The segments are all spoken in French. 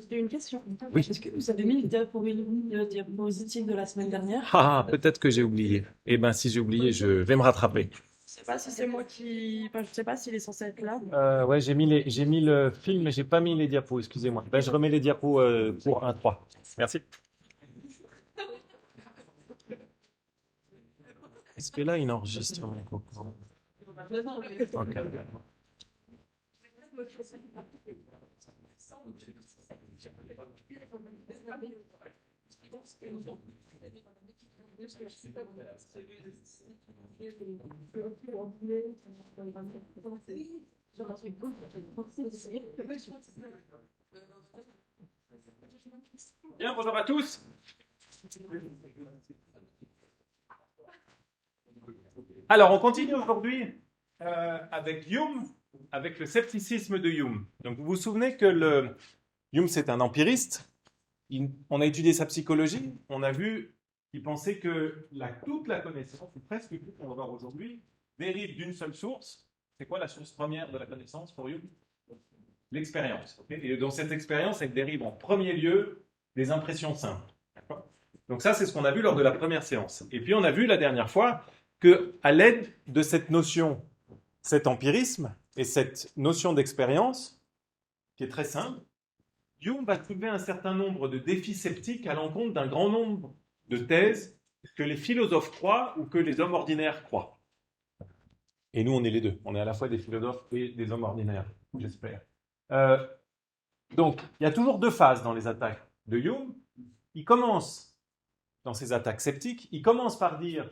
J'ai une question. Oui. Est-ce que vous avez mis le diapositive de la semaine dernière? Ah, peut-être que j'ai oublié. Eh ben, si j'ai oublié, je vais me rattraper. Je sais pas si c'est moi qui. Enfin, je sais pas s'il est censé être là. Ouais, j'ai mis le film, mais j'ai pas mis les diapos, excusez-moi. Ben, je remets les diapos pour 1-3. Merci. Est-ce que là, il enregistre mon coco? Ok. Bien, bonjour à tous. Alors, on continue aujourd'hui avec Hume, avec le scepticisme de Hume. Donc, vous vous souvenez que Hume, c'est un empiriste. On a étudié sa psychologie. On a vu qu'il pensait que toute la connaissance, ou presque tout qu'on va voir aujourd'hui, dérive d'une seule source. C'est quoi la source première de la connaissance pour Hume? L'expérience. Okay, et dans cette expérience, elle dérive en premier lieu des impressions simples. Donc ça, c'est ce qu'on a vu lors de la première séance. Et puis, on a vu la dernière fois qu'à l'aide de cette notion, cet empirisme et cette notion d'expérience, qui est très simple, Hume va trouver un certain nombre de défis sceptiques à l'encontre d'un grand nombre de thèses que les philosophes croient ou que les hommes ordinaires croient. Et nous, on est les deux. On est à la fois des philosophes et des hommes ordinaires, j'espère. Donc, il y a toujours deux phases dans les attaques de Hume. Il commence, dans ses attaques sceptiques, il commence par dire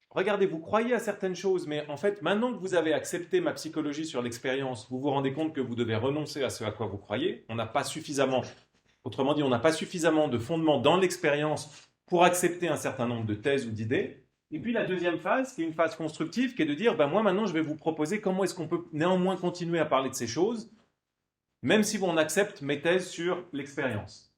regardez, vous croyez à certaines choses, mais en fait, maintenant que vous avez accepté ma psychologie sur l'expérience, vous vous rendez compte que vous devez renoncer à ce à quoi vous croyez. On n'a pas suffisamment, autrement dit, on n'a pas suffisamment de fondement dans l'expérience pour accepter un certain nombre de thèses ou d'idées. Et puis la deuxième phase, qui est une phase constructive, qui est de dire, ben moi maintenant je vais vous proposer comment est-ce qu'on peut néanmoins continuer à parler de ces choses, même si on accepte mes thèses sur l'expérience.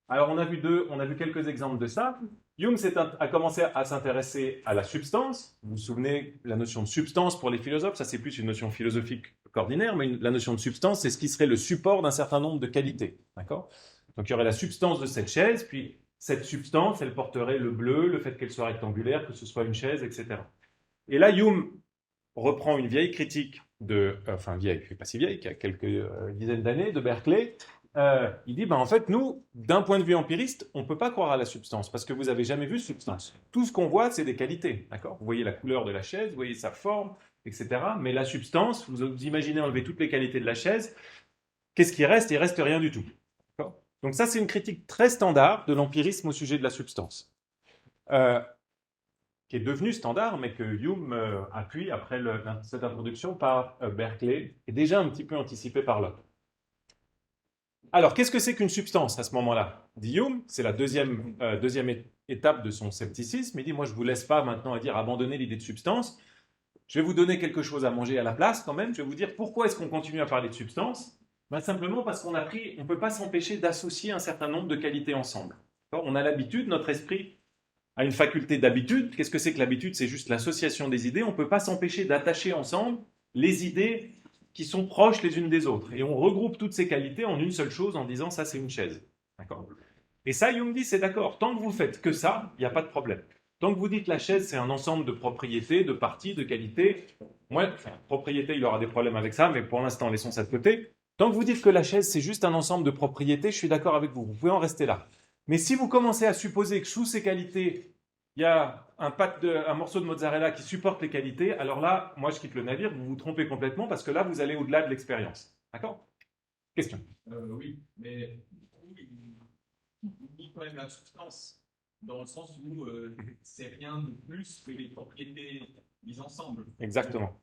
Alors on a vu quelques exemples de ça. Hume a commencé à s'intéresser à la substance. Vous vous souvenez, la notion de substance pour les philosophes, ça c'est plus une notion philosophique qu'ordinaire, mais la notion de substance, c'est ce qui serait le support d'un certain nombre de qualités. D'accord ? Donc il y aurait la substance de cette chaise, puis cette substance, elle porterait le bleu, le fait qu'elle soit rectangulaire, que ce soit une chaise, etc. Et là, Hume reprend une vieille critique enfin vieille, pas si vieille, qui a quelques dizaines d'années, de Berkeley. Il dit, en fait, nous, d'un point de vue empiriste, on ne peut pas croire à la substance, parce que vous n'avez jamais vu de substance. Tout ce qu'on voit, c'est des qualités, d'accord ? Vous voyez la couleur de la chaise, vous voyez sa forme, etc. Mais la substance, vous imaginez enlever toutes les qualités de la chaise, qu'est-ce qui reste ? Il ne reste rien du tout. D'accord ? Donc ça, c'est une critique très standard de l'empirisme au sujet de la substance, qui est devenue standard, mais que Hume appuie après cette introduction par Berkeley, et déjà un petit peu anticipé par Locke. Alors, qu'est-ce que c'est qu'une substance à ce moment-là? Dit Hume, c'est la deuxième étape de son scepticisme. Il dit, moi, je ne vous laisse pas maintenant à dire abandonner l'idée de substance. Je vais vous donner quelque chose à manger à la place quand même. Je vais vous dire pourquoi est-ce qu'on continue à parler de substance. Simplement parce qu'on ne peut pas s'empêcher d'associer un certain nombre de qualités ensemble. On a l'habitude, notre esprit a une faculté d'habitude. Qu'est-ce que c'est que l'habitude? C'est juste l'association des idées. On ne peut pas s'empêcher d'attacher ensemble les idées qui sont proches les unes des autres. Et on regroupe toutes ces qualités en une seule chose en disant ça c'est une chaise. D'accord? Et ça, Hume dit c'est d'accord. Tant que vous faites que ça, il n'y a pas de problème. Tant que vous dites la chaise c'est un ensemble de propriétés, de parties, de qualités, propriété il aura des problèmes avec ça, mais pour l'instant laissons ça de côté. Tant que vous dites que la chaise c'est juste un ensemble de propriétés, je suis d'accord avec vous. Vous pouvez en rester là. Mais si vous commencez à supposer que sous ces qualités, il y a un morceau de mozzarella qui supporte les qualités, alors là, moi je quitte le navire, vous vous trompez complètement parce que là, vous allez au-delà de l'expérience. D'accord? Question? Oui, mais il dit quand même la substance, dans le sens où c'est rien de plus que les propriétés mises ensemble. Exactement.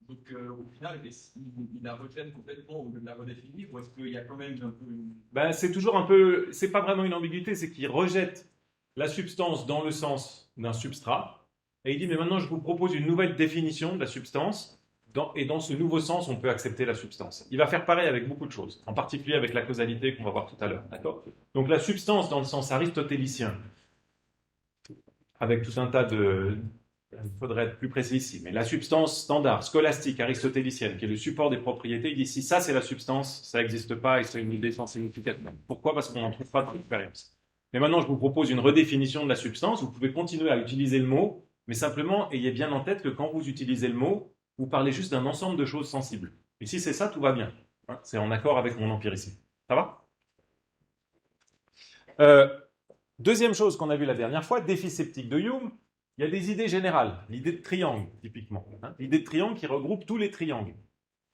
Donc au final, il la rejette complètement au lieu de la redéfinir, ou est-ce qu'il y a quand même un peu... C'est toujours un peu, c'est pas vraiment une ambiguïté, c'est qu'il rejette la substance dans le sens d'un substrat, et il dit mais maintenant je vous propose une nouvelle définition de la substance, et dans ce nouveau sens on peut accepter la substance. Il va faire pareil avec beaucoup de choses, en particulier avec la causalité qu'on va voir tout à l'heure. D'accord ? Donc la substance dans le sens aristotélicien, avec tout un tas il faudrait être plus précis ici, mais la substance standard, scolastique, aristotélicienne, qui est le support des propriétés, il dit si ça c'est la substance, ça n'existe pas et c'est une idée sans significative. Pourquoi? Parce qu'on n'en trouve pas dans l'expérience. Mais maintenant, je vous propose une redéfinition de la substance. Vous pouvez continuer à utiliser le mot, mais simplement, ayez bien en tête que quand vous utilisez le mot, vous parlez juste d'un ensemble de choses sensibles. Et si c'est ça, tout va bien. Hein, c'est en accord avec mon empiricisme. Ça va? Deuxième chose qu'on a vue la dernière fois, défi sceptique de Hume, il y a des idées générales. L'idée de triangle, typiquement. Hein, l'idée de triangle qui regroupe tous les triangles.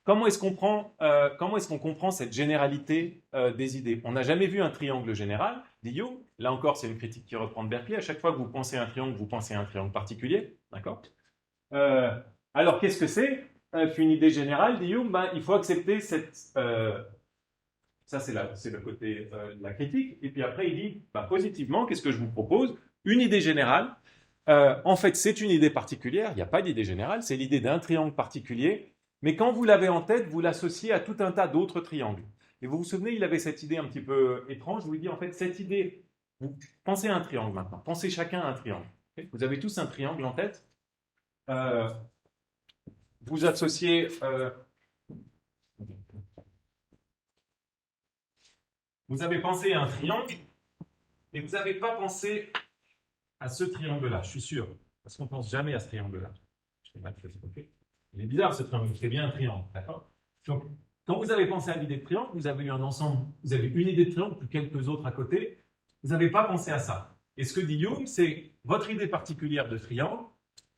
Comment est-ce qu'on comprend cette généralité des idées? On n'a jamais vu un triangle général, dit Hume. Là encore, c'est une critique qui reprend de Berkeley. À chaque fois que vous pensez à un triangle, vous pensez à un triangle particulier. D'accord? Alors, qu'est-ce que c'est qu'une idée générale, dit Hume? Il faut accepter cette... ça, c'est le côté de la critique. Et puis après, il dit, positivement, qu'est-ce que je vous propose? Une idée générale. En fait, c'est une idée particulière. Il n'y a pas d'idée générale. C'est l'idée d'un triangle particulier. Mais quand vous l'avez en tête, vous l'associez à tout un tas d'autres triangles. Et vous vous souvenez, il avait cette idée un petit peu étrange. Je vous dis, en fait, cette idée, vous pensez à un triangle maintenant. Pensez chacun à un triangle. Okay? Vous avez tous un triangle en tête. Vous associez... vous avez pensé à un triangle, et vous n'avez pas pensé à ce triangle-là, je suis sûr. Parce qu'on ne pense jamais à ce triangle-là. Je sais pas si c'est OK. Il est bizarre ce triangle, c'est bien un triangle, d'accord? Donc, quand vous avez pensé à l'idée de triangle, vous avez eu un ensemble, vous avez une idée de triangle, puis quelques autres à côté, vous n'avez pas pensé à ça. Et ce que dit Hume, c'est votre idée particulière de triangle,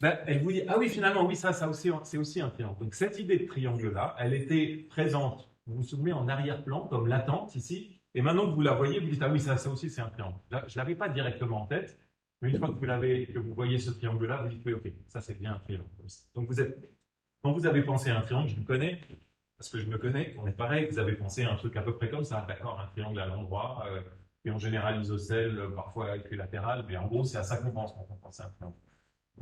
elle vous dit, ah oui, finalement, oui, ça aussi, c'est aussi un triangle. Donc cette idée de triangle-là, elle était présente, vous vous souvenez, en arrière-plan, comme latente ici, et maintenant que vous la voyez, vous dites, ah oui, ça aussi, c'est un triangle. Là, je ne l'avais pas directement en tête, mais une fois que vous voyez ce triangle-là, vous dites, oui, ok, ça c'est bien un triangle. Donc quand vous avez pensé à un triangle, je vous connais, parce que je me connais, on est pareil, vous avez pensé à un truc à peu près comme ça, d'accord, un triangle à l'endroit, et en général isocèle, parfois équilatéral, mais en gros, c'est à ça qu'on pense quand on pense à un triangle.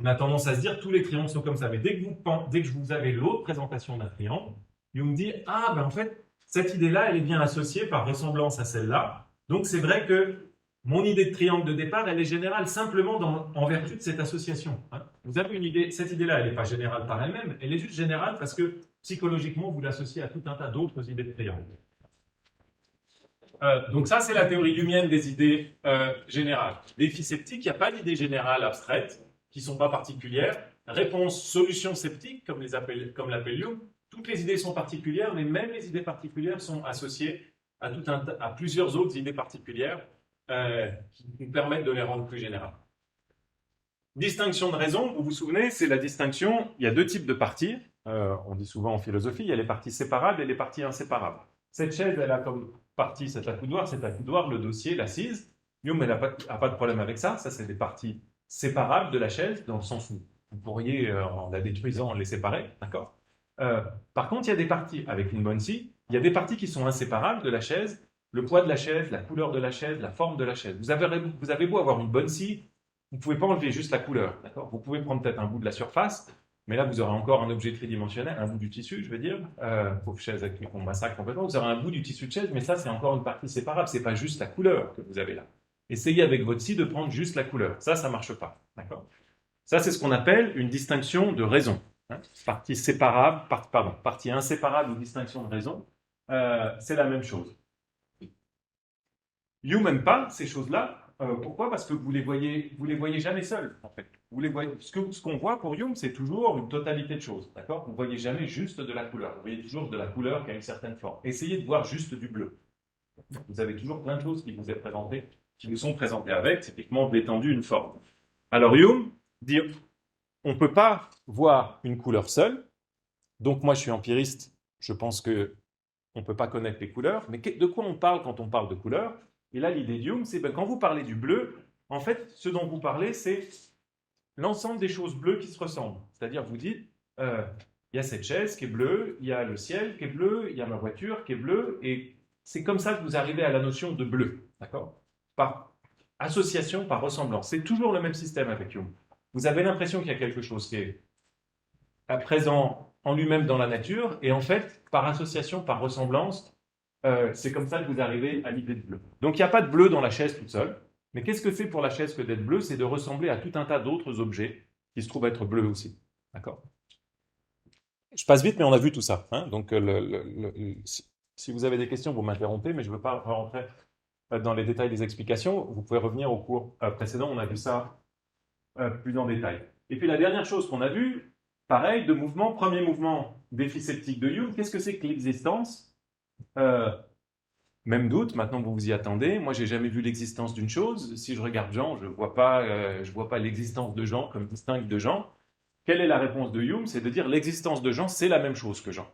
On a tendance à se dire tous les triangles sont comme ça, mais dès que vous avez l'autre présentation d'un triangle, Hume dit, en fait, cette idée-là, elle est bien associée par ressemblance à celle-là, donc c'est vrai que mon idée de triangle de départ, elle est générale simplement en vertu de cette association. Hein. Vous avez une idée, cette idée-là, elle n'est pas générale par elle-même, elle est juste générale parce que psychologiquement, vous l'associez à tout un tas d'autres idées de triangle. Donc ça, c'est la théorie humienne des idées générales. Défi sceptique, il n'y a pas d'idées générales abstraites qui ne sont pas particulières. Réponse, solution sceptique, comme l'appelle Hume. Toutes les idées sont particulières, mais même les idées particulières sont associées à plusieurs autres idées particulières qui nous permettent de les rendre plus générales. Distinction de raison, vous vous souvenez, c'est la distinction, il y a deux types de parties, on dit souvent en philosophie, il y a les parties séparables et les parties inséparables. Cette chaise, elle a comme partie cet accoudoir, le dossier, l'assise. Hume, elle n'a pas de problème avec ça, ça c'est des parties séparables de la chaise, dans le sens où vous pourriez, en la détruisant, les séparer, d'accord? Par contre, il y a des parties, avec une bonne scie, il y a des parties qui sont inséparables de la chaise, le poids de la chaise, la couleur de la chaise, la forme de la chaise. Vous avez beau avoir une bonne scie, vous ne pouvez pas enlever juste la couleur. Vous pouvez prendre peut-être un bout de la surface, mais là, vous aurez encore un objet tridimensionnel, un bout du tissu, je veux dire. Pauvre chaise avec on massacre complètement. Vous aurez un bout du tissu de chaise, mais ça, c'est encore une partie séparable. Ce n'est pas juste la couleur que vous avez là. Essayez avec votre scie de prendre juste la couleur. Ça ne marche pas. D'accord? Ça, c'est ce qu'on appelle une distinction de raison. Hein? Partie séparable, partie inséparable ou distinction de raison, c'est la même chose. Hume n'aime pas ces choses-là. Pourquoi? Parce que vous les voyez jamais seuls, en fait. Vous les voyez, ce qu'on voit pour Hume, c'est toujours une totalité de choses, d'accord? Vous ne voyez jamais juste de la couleur. Vous voyez toujours de la couleur qui a une certaine forme. Essayez de voir juste du bleu. Vous avez toujours plein de choses qui vous sont présentées avec, typiquement de l'étendue, une forme. Alors Hume dit, on ne peut pas voir une couleur seule. Donc moi, je suis empiriste. Je pense que on ne peut pas connaître les couleurs. Mais de quoi on parle quand on parle de couleurs? Et là, l'idée d'Hume, c'est quand vous parlez du bleu, en fait, ce dont vous parlez, c'est l'ensemble des choses bleues qui se ressemblent. C'est-à-dire, vous dites, il y a cette chaise qui est bleue, il y a le ciel qui est bleu, il y a ma voiture qui est bleue, et c'est comme ça que vous arrivez à la notion de bleu, d'accord? Par association, par ressemblance. C'est toujours le même système avec Hume. Vous avez l'impression qu'il y a quelque chose qui est présent en lui-même dans la nature, et en fait, par association, par ressemblance, c'est comme ça que vous arrivez à l'idée de bleu. Donc il n'y a pas de bleu dans la chaise toute seule, mais qu'est-ce que c'est pour la chaise que d'être bleu? C'est de ressembler à tout un tas d'autres objets qui se trouve être bleu aussi. D'accord? Je passe vite, mais on a vu tout ça. Hein. Donc, si vous avez des questions, vous m'interrompez, mais je ne veux pas rentrer dans les détails des explications. Vous pouvez revenir au cours précédent, on a vu ça plus en détail. Et puis la dernière chose qu'on a vue, pareil, de mouvement, premier mouvement, défi sceptique de Hume, qu'est-ce que c'est que l'existence? Même doute, maintenant que vous vous y attendez, moi j'ai jamais vu l'existence d'une chose. Si je regarde Jean, je vois pas l'existence de Jean comme distincte de Jean. Quelle est la réponse de Hume? C'est de dire l'existence de Jean, c'est la même chose que Jean.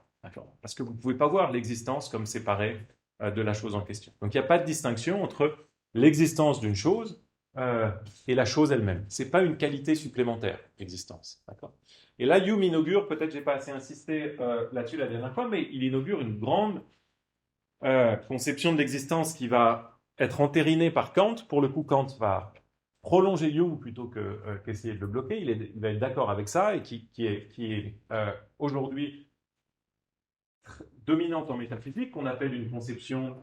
Parce que vous ne pouvez pas voir l'existence comme séparée de la chose en question. Donc il n'y a pas de distinction entre l'existence d'une chose et la chose elle-même. Ce n'est pas une qualité supplémentaire, l'existence. Et là, Hume inaugure, peut-être je n'ai pas assez insisté là-dessus la dernière fois, mais il inaugure une grande conception de l'existence qui va être entérinée par Kant. Pour le coup, Kant va prolonger Hume plutôt qu'essayer de le bloquer. Il va être d'accord avec ça et qui est aujourd'hui dominante en métaphysique, qu'on appelle une conception,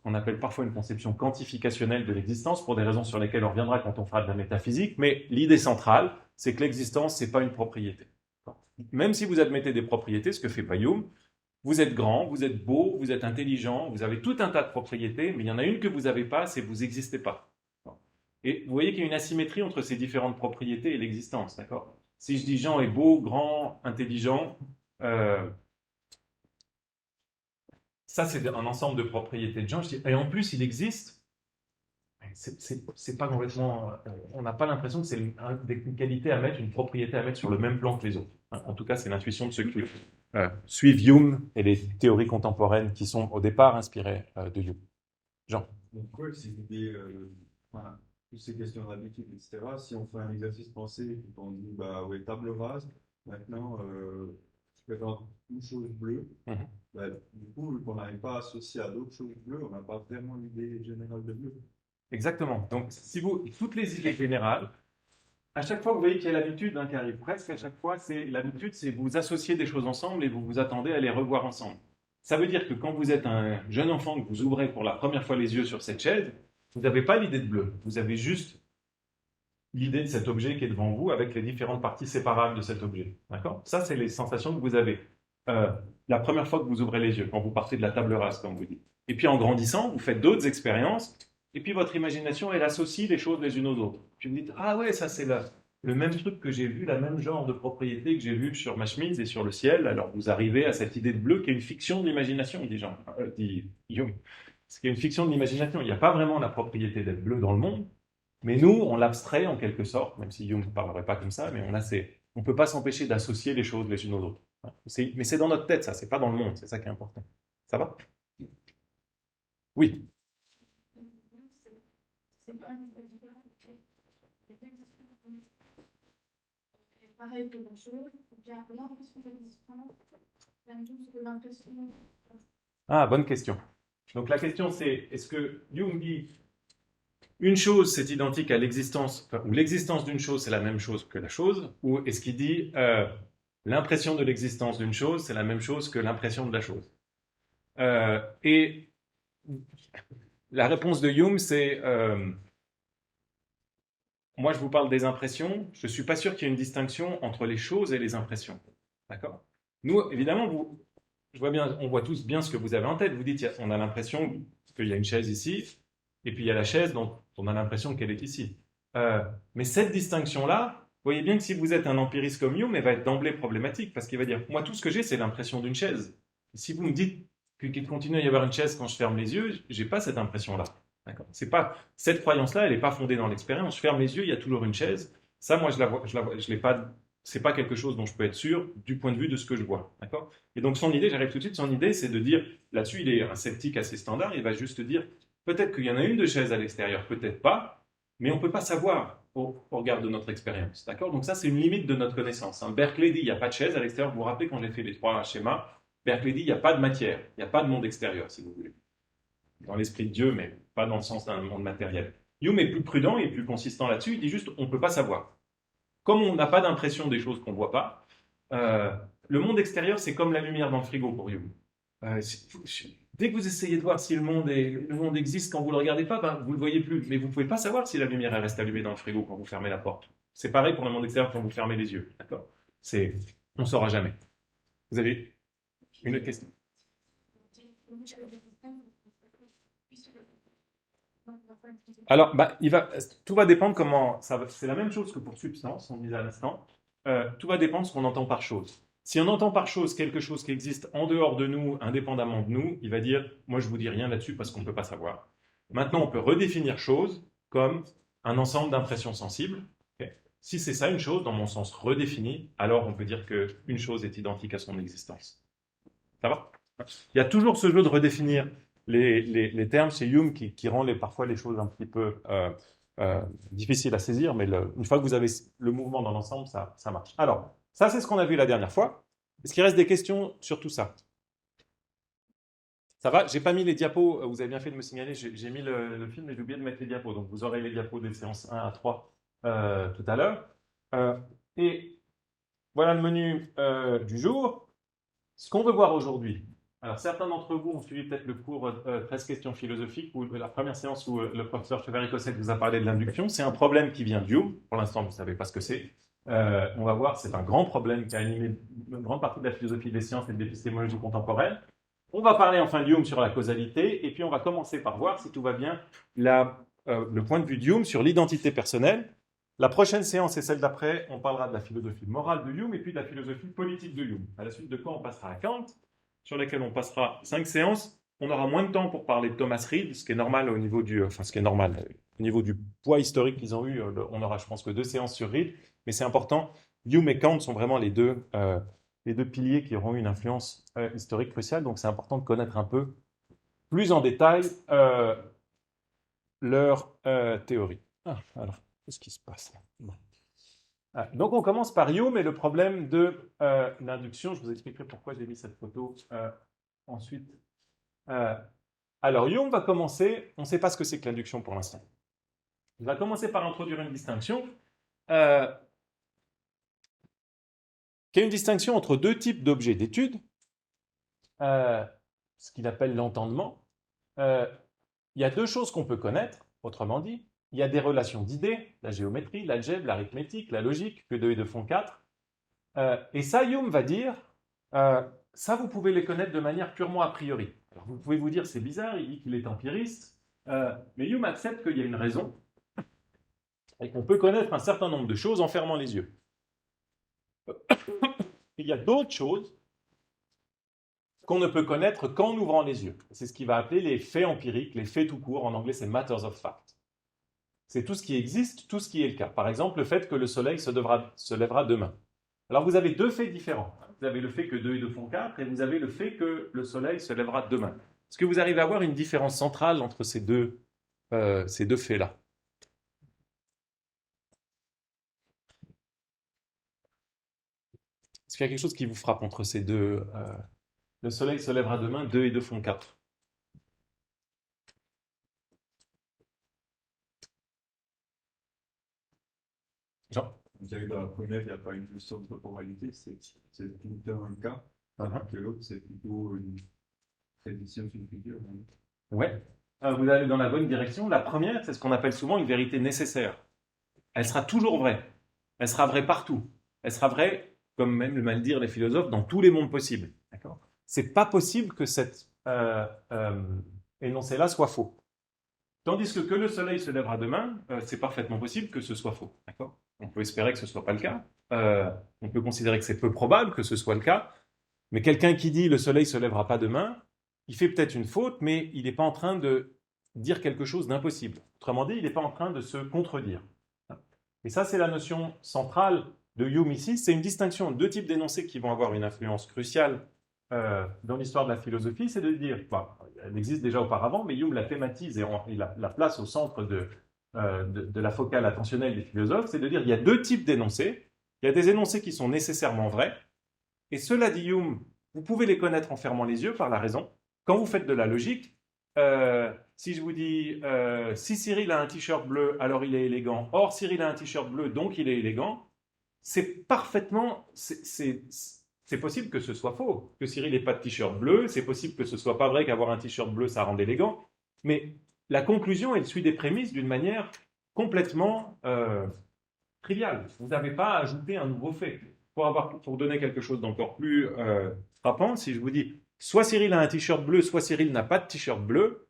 qu'on appelle parfois une conception quantificationnelle de l'existence, pour des raisons sur lesquelles on reviendra quand on fera de la métaphysique, mais l'idée centrale, c'est que l'existence, c'est pas une propriété. Même si vous admettez des propriétés, ce que fait pas Hume, vous êtes grand, vous êtes beau, vous êtes intelligent, vous avez tout un tas de propriétés, mais il y en a une que vous n'avez pas, c'est que vous n'existez pas. Et vous voyez qu'il y a une asymétrie entre ces différentes propriétés et l'existence, d'accord? Si je dis Jean est beau, grand, intelligent, ça c'est un ensemble de propriétés de Jean, et en plus il existe, c'est pas complètement, on n'a pas l'impression que c'est une qualité à mettre, une propriété à mettre sur le même plan que les autres. En tout cas, c'est l'intuition de ceux qui suivent Hume et les théories contemporaines qui sont au départ inspirées de Hume. Jean. Donc, ouais, c'est l'idée, toutes ces questions d'habitude, etc. Si on fait un exercice pensé, on dit, bah ouais, table rase, maintenant, je présente une chose bleue. Bah, du coup, vu qu'on n'arrive pas à associer à d'autres choses bleues, on n'a pas vraiment l'idée générale de bleu. Exactement. Donc, si toutes les idées générales, à chaque fois, vous voyez qu'il y a l'habitude qui arrive. Presque à chaque fois, l'habitude, c'est vous associer des choses ensemble et vous vous attendez à les revoir ensemble. Ça veut dire que quand vous êtes un jeune enfant, que vous ouvrez pour la première fois les yeux sur cette chaise, vous n'avez pas l'idée de bleu. Vous avez juste l'idée de cet objet qui est devant vous avec les différentes parties séparables de cet objet. D'accord? Ça, c'est les sensations que vous avez. La première fois que vous ouvrez les yeux, quand vous partez de la table rase, comme vous dites. Et puis en grandissant, vous faites d'autres expériences, et puis votre imagination, elle associe les choses les unes aux autres. Puis vous dites, ah ouais, ça c'est le même truc que j'ai vu, la même genre de propriété que j'ai vu sur ma chemise et sur le ciel. Alors vous arrivez à cette idée de bleu qui est une fiction de l'imagination, dit Hume. Ce qui est une fiction de l'imagination. Il n'y a pas vraiment la propriété d'être bleu dans le monde, mais nous, on l'abstrait en quelque sorte, même si Hume ne parlerait pas comme ça, mais on ne peut pas s'empêcher d'associer les choses les unes aux autres. Mais c'est dans notre tête, ça, c'est pas dans le monde, c'est ça qui est important. Ça va? Oui. Pareil que la chose, bien l'impression d'existence, même chose que l'impression. Ah, bonne question. Donc la question c'est, est-ce que Hume dit une chose c'est identique à l'existence, ou l'existence d'une chose c'est la même chose que la chose, ou est-ce qu'il dit l'impression de l'existence d'une chose c'est la même chose que l'impression de la chose? Et la réponse de Hume c'est moi, je vous parle des impressions. Je ne suis pas sûr qu'il y ait une distinction entre les choses et les impressions. D'accord? Nous, évidemment, on voit tous bien ce que vous avez en tête. Vous dites, on a l'impression qu'il y a une chaise ici, et puis il y a la chaise dont on a l'impression qu'elle est ici. Mais cette distinction-là, vous voyez bien que si vous êtes un empiriste comme Hume, elle va être d'emblée problématique, parce qu'il va dire, moi, tout ce que j'ai, c'est l'impression d'une chaise. Et si vous me dites qu'il continue à y avoir une chaise quand je ferme les yeux, je n'ai pas cette impression-là. C'est pas, cette croyance-là, elle n'est pas fondée dans l'expérience. Je ferme les yeux, il y a toujours une chaise. Ça, moi, je l'ai pas. C'est pas quelque chose dont je peux être sûr du point de vue de ce que je vois. D'accord? Et donc son idée, j'arrive tout de suite. Son idée, c'est de dire, là-dessus, il est un sceptique assez standard. Il va juste dire, peut-être qu'il y en a une de chaise à l'extérieur, peut-être pas, mais on peut pas savoir au regard de notre expérience. D'accord? Donc ça, c'est une limite de notre connaissance. Berkeley dit, il n'y a pas de chaise à l'extérieur. Vous vous rappelez quand j'ai fait les 3 schémas, Berkeley dit, il n'y a pas de matière, il n'y a pas de monde extérieur, si vous voulez. Dans l'esprit de Dieu, mais pas dans le sens d'un monde matériel. Hume est plus prudent et plus consistant là-dessus, il dit juste on ne peut pas savoir. Comme on n'a pas d'impression des choses qu'on ne voit pas, le monde extérieur c'est comme la lumière dans le frigo pour Hume. Dès que vous essayez de voir si le monde existe quand vous ne le regardez pas, vous ne le voyez plus. Mais vous ne pouvez pas savoir si la lumière reste allumée dans le frigo quand vous fermez la porte. C'est pareil pour le monde extérieur quand vous fermez les yeux. D'accord? On ne saura jamais. Vous avez une autre question? Alors, tout va dépendre comment ça va. C'est la même chose que pour substance, on disait à l'instant. Tout va dépendre de ce qu'on entend par chose. Si on entend par chose quelque chose qui existe en dehors de nous, indépendamment de nous, il va dire, moi je vous dis rien là-dessus parce qu'on ne peut pas savoir. Maintenant, on peut redéfinir chose comme un ensemble d'impressions sensibles. Okay. Si c'est ça une chose, dans mon sens redéfini, alors on peut dire qu'une chose est identique à son existence. Ça va? Il y a toujours ce jeu de redéfinir les termes chez Hume qui rend parfois les choses un petit peu difficiles à saisir, mais une fois que vous avez le mouvement dans l'ensemble, ça marche. Alors, ça c'est ce qu'on a vu la dernière fois. Est-ce qu'il reste des questions sur tout ça? Ça va? J'ai pas mis les diapos, vous avez bien fait de me signaler, j'ai mis le film, mais j'ai oublié de mettre les diapos, donc vous aurez les diapos des séances 1 à 3 tout à l'heure. Et voilà le menu du jour. Ce qu'on veut voir aujourd'hui. Alors, certains d'entre vous ont suivi peut-être le cours 13 questions philosophiques, ou la première séance où le professeur Chevalier-Cosset vous a parlé de l'induction. C'est un problème qui vient d'Hume. Pour l'instant, vous ne savez pas ce que c'est. On va voir, c'est un grand problème qui a animé une grande partie de la philosophie des sciences et de l'épistémologie contemporaine. On va parler enfin d'Hume sur la causalité, et puis on va commencer par voir, si tout va bien, le point de vue d'Hume sur l'identité personnelle. La prochaine séance et celle d'après, on parlera de la philosophie morale de Hume et puis de la philosophie politique de Hume. À la suite de quoi on passera à Kant, sur lesquelles on passera 5 séances. On aura moins de temps pour parler de Thomas Reid, ce qui est normal au niveau du, au niveau du poids historique qu'ils ont eu. On aura, je pense, que 2 séances sur Reid, mais c'est important. Hume et Kant sont vraiment les deux piliers qui auront eu une influence historique cruciale, donc c'est important de connaître un peu plus en détail leur théorie. Alors, qu'est-ce qui se passe là? Donc on commence par Hume et le problème de l'induction. Je vous expliquerai pourquoi j'ai mis cette photo ensuite. Alors Hume va commencer, on ne sait pas ce que c'est que l'induction pour l'instant. Il va commencer par introduire une distinction, qui est une distinction entre 2 types d'objets d'étude, ce qu'il appelle l'entendement. Il y a 2 choses qu'on peut connaître, autrement dit. Il y a des relations d'idées, la géométrie, l'algèbre, l'arithmétique, la logique, que 2 et 2 font 4. Et ça, Hume va dire, ça, vous pouvez les connaître de manière purement a priori. Alors, vous pouvez vous dire, c'est bizarre, il dit qu'il est empiriste, mais Hume accepte qu'il y a une raison, et qu'on peut connaître un certain nombre de choses en fermant les yeux. Il y a d'autres choses qu'on ne peut connaître qu'en ouvrant les yeux. C'est ce qu'il va appeler les faits empiriques, les faits tout court, en anglais c'est matters of fact. C'est tout ce qui existe, tout ce qui est le cas. Par exemple, le fait que le soleil se lèvera demain. Alors vous avez 2 faits différents. Vous avez le fait que 2 et 2 font 4, et vous avez le fait que le soleil se lèvera demain. Est-ce que vous arrivez à voir une différence centrale entre ces deux faits-là? Est-ce qu'il y a quelque chose qui vous frappe entre ces deux? Le soleil se lèvera demain, 2 et 2 font 4. Jean? Vous savez, dans la première, il n'y a pas une notion de temporalité, c'est tout un cas, alors que l'autre, c'est plutôt une prédiction sur le futur. Ouais. Vous allez dans la bonne direction. La première, c'est ce qu'on appelle souvent une vérité nécessaire. Elle sera toujours vraie. Elle sera vraie partout. Elle sera vraie, comme même le mal dire les philosophes, dans tous les mondes possibles. D'accord ? C'est pas possible que cet énoncé-là soit faux. Tandis que le soleil se lèvera demain, c'est parfaitement possible que ce soit faux. D'accord ? On peut espérer que ce ne soit pas le cas. On peut considérer que c'est peu probable que ce soit le cas. Mais quelqu'un qui dit le soleil ne se lèvera pas demain, il fait peut-être une faute, mais il n'est pas en train de dire quelque chose d'impossible. Autrement dit, il n'est pas en train de se contredire. Et ça, c'est la notion centrale de Hume ici. C'est une distinction de 2 types d'énoncés qui vont avoir une influence cruciale dans l'histoire de la philosophie. C'est de dire, elle existe déjà auparavant, mais Hume la thématise et la place au centre de la focale attentionnelle des philosophes. C'est de dire il y a 2 types d'énoncés. Il y a des énoncés qui sont nécessairement vrais. Et cela, dit Hume, vous pouvez les connaître en fermant les yeux par la raison. Quand vous faites de la logique, si je vous dis si Cyril a un t-shirt bleu, alors il est élégant. Or, Cyril a un t-shirt bleu, donc il est élégant. C'est possible que ce soit faux, que Cyril n'ait pas de t-shirt bleu. C'est possible que ce ne soit pas vrai qu'avoir un t-shirt bleu, ça rend élégant. Mais la conclusion, elle suit des prémices d'une manière complètement trivial. Vous n'avez pas à ajouter un nouveau fait. Pour donner quelque chose d'encore plus frappant, si je vous dis soit Cyril a un t-shirt bleu, soit Cyril n'a pas de t-shirt bleu,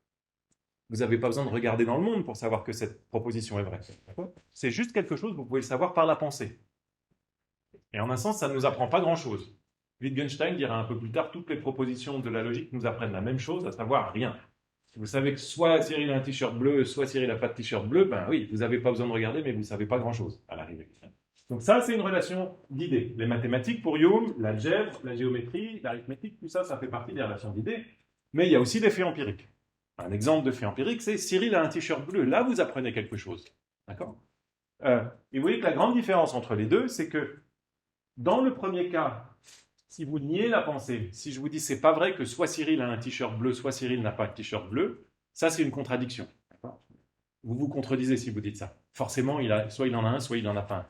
vous n'avez pas besoin de regarder dans le monde pour savoir que cette proposition est vraie. C'est juste quelque chose que vous pouvez le savoir par la pensée. Et en un sens, ça ne nous apprend pas grand-chose. Wittgenstein dira un peu plus tard, toutes les propositions de la logique nous apprennent la même chose, à savoir rien. Si vous savez que soit Cyril a un t-shirt bleu, soit Cyril n'a pas de t-shirt bleu, ben oui, vous n'avez pas besoin de regarder, mais vous ne savez pas grand-chose à l'arrivée. Donc ça, c'est une relation d'idées. Les mathématiques, pour Hume, l'algèbre, la géométrie, l'arithmétique, tout ça, ça fait partie des relations d'idées. Mais il y a aussi des faits empiriques. Un exemple de fait empirique, c'est Cyril a un t-shirt bleu. Là, vous apprenez quelque chose. D'accord ? Et vous voyez que la grande différence entre les deux, c'est que dans le premier cas, si vous niez la pensée, si je vous dis c'est pas vrai que soit Cyril a un t-shirt bleu, soit Cyril n'a pas de t-shirt bleu, ça c'est une contradiction. Vous vous contredisez si vous dites ça. Forcément, soit il en a un, soit il n'en a pas un.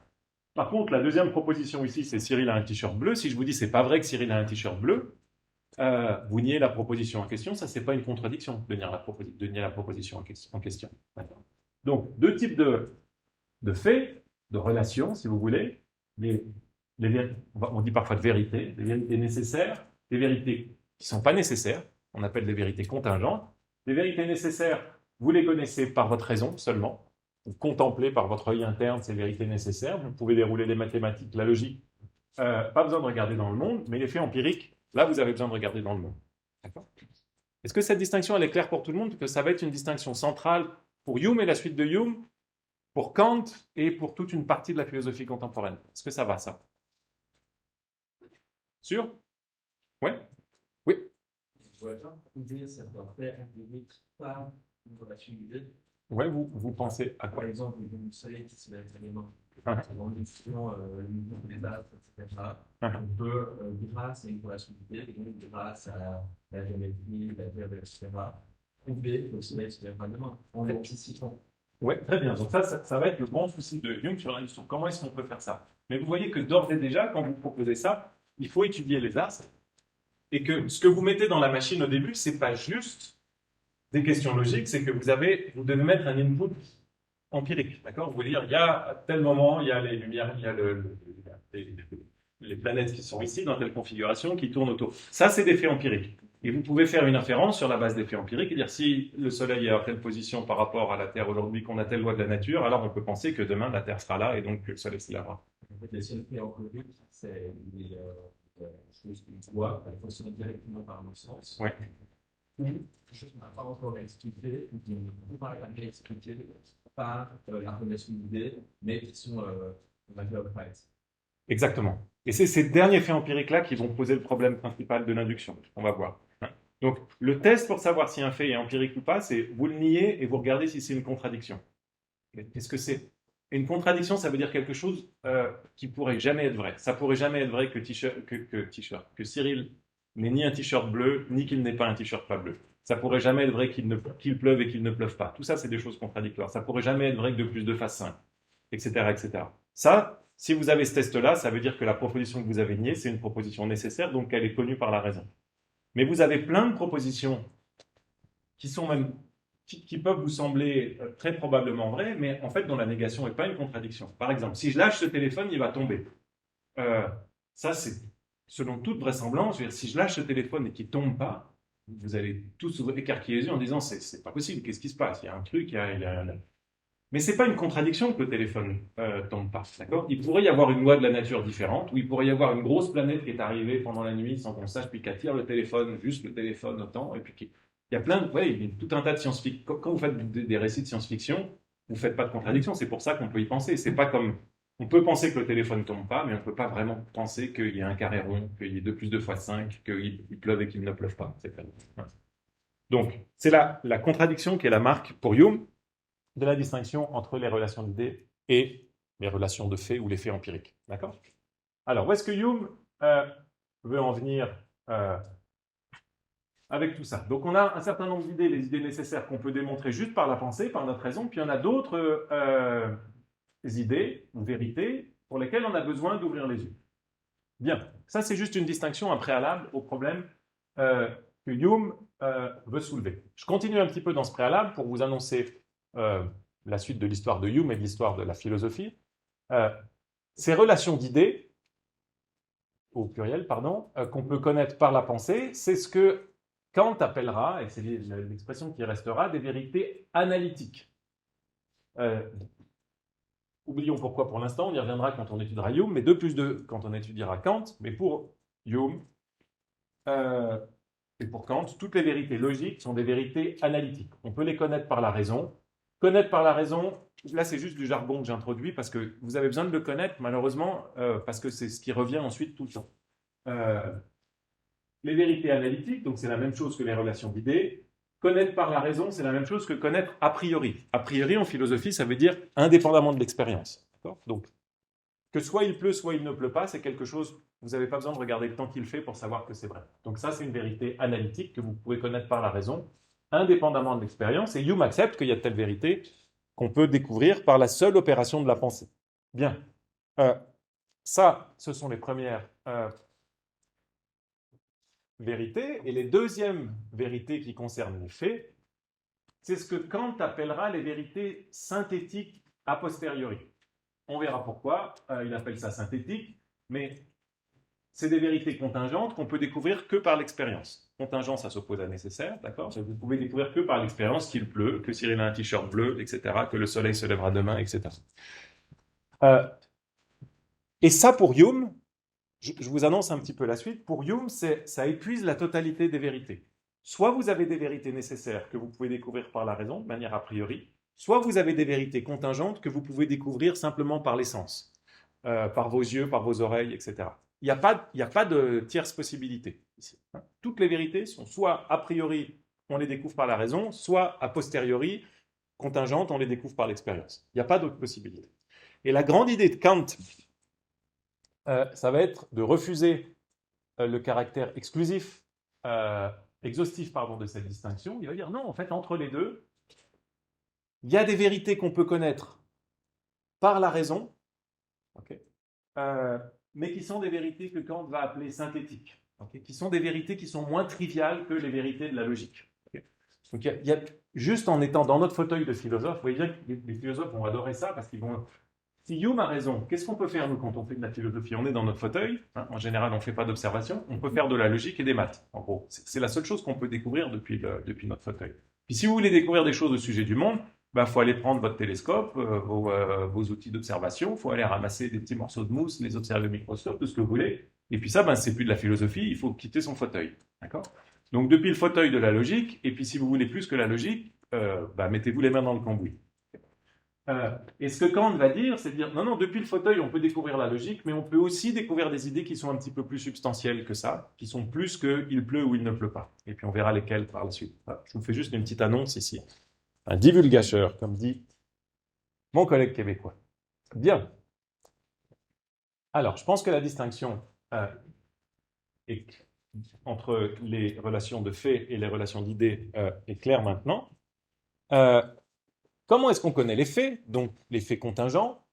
Par contre, la deuxième proposition ici, c'est Cyril a un t-shirt bleu. Si je vous dis c'est pas vrai que Cyril a un t-shirt bleu, vous niez la proposition en question. Ça, c'est pas une contradiction de nier la proposition en question. Donc, deux types de faits, de relations, si vous voulez. On dit parfois de vérités, des vérités nécessaires, des vérités qui ne sont pas nécessaires, on appelle des vérités contingentes. Les vérités nécessaires, vous les connaissez par votre raison seulement. Vous contemplez par votre œil interne ces vérités nécessaires. Vous pouvez dérouler les mathématiques, la logique. Pas besoin de regarder dans le monde, mais les faits empiriques, là, vous avez besoin de regarder dans le monde. D'accord ? Est-ce que cette distinction, elle est claire pour tout le monde ? Que ça va être une distinction centrale pour Hume et la suite de Hume, pour Kant et pour toute une partie de la philosophie contemporaine. Est-ce que ça va, ça ? Sûr ? Ouais ? Oui. Ça doit faire pas une relation d'idées. Ouais, vous pensez à quoi ? Par exemple, le soleil qui se met à l'élément. Ah. Dans l'émission, les astres, etc. Ah. On peut, grâce à une relation d'idées, donc grâce à la géométrie, la verbe, etc., prouver que le soleil se lève demain en l'anticipant. Oui, très bien. Donc ça va être le grand souci de Hume sur l'industrie. Comment est-ce qu'on peut faire ça ? Mais vous voyez que d'ores et déjà, quand vous proposez ça, il faut étudier les astres et que ce que vous mettez dans la machine au début, ce n'est pas juste des questions logiques, c'est que vous devez mettre un input empirique. D'accord ? Vous voulez dire, il y a à tel moment, il y a les lumières, il y a les planètes qui sont ici, dans telle configuration, qui tournent autour. Ça, c'est des faits empiriques. Et vous pouvez faire une inférence sur la base des faits empiriques et dire si le Soleil est à telle position par rapport à la Terre aujourd'hui, qu'on a telle loi de la nature, alors on peut penser que demain la Terre sera là et donc que le Soleil se lèvera. En fait, les seuls faits empiriques, c'est des choses qu'on voit, elles fonctionnent directement par le sens. Ouais. Je ne pas encore expliqué, qui ne sont pas expliquées par la relation d'idées, mais qui sont faits. Exactement. Et c'est ces derniers faits empiriques-là qui vont poser le problème principal de l'induction. On va voir. Donc, le test pour savoir si un fait est empirique ou pas, c'est vous le niez et vous regardez si c'est une contradiction. Qu'est-ce que c'est ? Une contradiction, ça veut dire quelque chose qui pourrait jamais être vrai. Ça pourrait jamais être vrai que Cyril n'ait ni un t-shirt bleu, ni qu'il n'ait pas un t-shirt pas bleu. Ça pourrait jamais être vrai qu'il pleuve et qu'il ne pleuve pas. Tout ça, c'est des choses contradictoires. Ça pourrait jamais être vrai que 2 + 2 fasse 5, etc., etc. Ça, si vous avez ce test-là, ça veut dire que la proposition que vous avez niée, c'est une proposition nécessaire, donc elle est connue par la raison. Mais vous avez plein de propositions qui peuvent vous sembler très probablement vraies, mais en fait, dont la négation n'est pas une contradiction. Par exemple, si je lâche ce téléphone, il va tomber. Ça, c'est selon toute vraisemblance. Je veux dire, si je lâche ce téléphone et qu'il ne tombe pas, vous allez tous écarquiller les yeux en disant c'est pas possible, qu'est-ce qui se passe ? Il y a un truc, Mais ce n'est pas une contradiction que le téléphone tombe pas, d'accord ? Il pourrait y avoir une loi de la nature différente, où il pourrait y avoir une grosse planète qui est arrivée pendant la nuit sans qu'on sache, puis qui attire le téléphone, juste le téléphone autant, et puis il y a il y a tout un tas de science-fiction. Quand vous faites des récits de science-fiction, vous ne faites pas de contradiction, c'est pour ça qu'on peut y penser. C'est pas comme... On peut penser que le téléphone ne tombe pas, mais on ne peut pas vraiment penser qu'il y a un carré rond, qu'il y ait 2 + 2 × 5, qu'il pleuve et qu'il ne pleuve pas. Donc, c'est la contradiction qui est la marque pour Hume de la distinction entre les relations d'idées et les relations de faits ou les faits empiriques. D'accord ? Alors, où est-ce que Hume veut en venir avec tout ça ? Donc, on a un certain nombre d'idées, les idées nécessaires qu'on peut démontrer juste par la pensée, par notre raison, puis on a d'autres idées ou vérités pour lesquelles on a besoin d'ouvrir les yeux. Bien, ça c'est juste une distinction, un préalable au problème que Hume veut soulever. Je continue un petit peu dans ce préalable pour vous annoncer la suite de l'histoire de Hume et de l'histoire de la philosophie. Ces relations d'idées, au pluriel, pardon, qu'on peut connaître par la pensée, c'est ce que Kant appellera, et c'est l'expression qui restera, des vérités analytiques. Oublions pourquoi pour l'instant, on y reviendra quand on étudiera Hume, mais 2 plus 2 quand on étudiera Kant, mais pour Hume et pour Kant, toutes les vérités logiques sont des vérités analytiques. On peut les connaître par la raison. Connaître par la raison, là c'est juste du jargon que j'introduis parce que vous avez besoin de le connaître, malheureusement, parce que c'est ce qui revient ensuite tout le temps. Les vérités analytiques, donc c'est la même chose que les relations d'idées. Connaître par la raison, c'est la même chose que connaître a priori. A priori, en philosophie, ça veut dire indépendamment de l'expérience. Donc, que soit il pleut, soit il ne pleut pas, c'est quelque chose, vous n'avez pas besoin de regarder le temps qu'il fait pour savoir que c'est vrai. Donc ça, c'est une vérité analytique que vous pouvez connaître par la raison, indépendamment de l'expérience, et Hume accepte qu'il y a de telles vérités qu'on peut découvrir par la seule opération de la pensée. Bien. Ça, ce sont les premières vérités. Et les deuxièmes vérités qui concernent les faits, c'est ce que Kant appellera les vérités synthétiques a posteriori. On verra pourquoi il appelle ça synthétique, mais c'est des vérités contingentes qu'on peut découvrir que par l'expérience. Contingent, ça s'oppose à nécessaire, d'accord? Vous pouvez découvrir que par l'expérience qu'il pleut, que Cyril a un t-shirt bleu, etc., que le soleil se lèvera demain, etc. Et ça, pour Hume, je vous annonce un petit peu la suite, pour Hume, ça épuise la totalité des vérités. Soit vous avez des vérités nécessaires que vous pouvez découvrir par la raison, de manière a priori, soit vous avez des vérités contingentes que vous pouvez découvrir simplement par les sens, par vos yeux, par vos oreilles, etc. Il n'y a pas de tierce possibilité ici. Toutes les vérités sont soit a priori, on les découvre par la raison, soit a posteriori, contingentes, on les découvre par l'expérience. Il n'y a pas d'autre possibilité. Et la grande idée de Kant, ça va être de refuser le caractère exclusif, exhaustif de cette distinction. Il va dire non, en fait, entre les deux, il y a des vérités qu'on peut connaître par la raison, okay, mais qui sont des vérités que Kant va appeler synthétiques, okay, qui sont des vérités qui sont moins triviales que les vérités de la logique. Okay. Donc, il y a, juste en étant dans notre fauteuil de philosophe, vous voyez bien que les philosophes vont adorer ça parce qu'ils vont... Si Hume a raison, qu'est-ce qu'on peut faire, nous, quand on fait de la philosophie? On est dans notre fauteuil, hein, en général, on ne fait pas d'observation, on peut faire de la logique et des maths, en gros. C'est la seule chose qu'on peut découvrir depuis notre fauteuil. Puis si vous voulez découvrir des choses au sujet du monde, il faut aller prendre votre télescope, vos outils d'observation, il faut aller ramasser des petits morceaux de mousse, les observer au microscope, tout ce que vous voulez. Et puis ça, c'est plus de la philosophie, il faut quitter son fauteuil. D'accord? Donc depuis le fauteuil de la logique, et puis si vous voulez plus que la logique, mettez-vous les mains dans le cambouis. Et ce que Kant va dire, c'est dire, non, depuis le fauteuil, on peut découvrir la logique, mais on peut aussi découvrir des idées qui sont un petit peu plus substantielles que ça, qui sont plus que il pleut ou il ne pleut pas. Et puis on verra lesquelles par la suite. Voilà, je vous fais juste une petite annonce ici. Un divulgateur, comme dit mon collègue québécois. Bien. Alors, je pense que la distinction entre les relations de faits et les relations d'idées est claire maintenant. Comment est-ce qu'on connaît les faits? Donc, les faits contingents.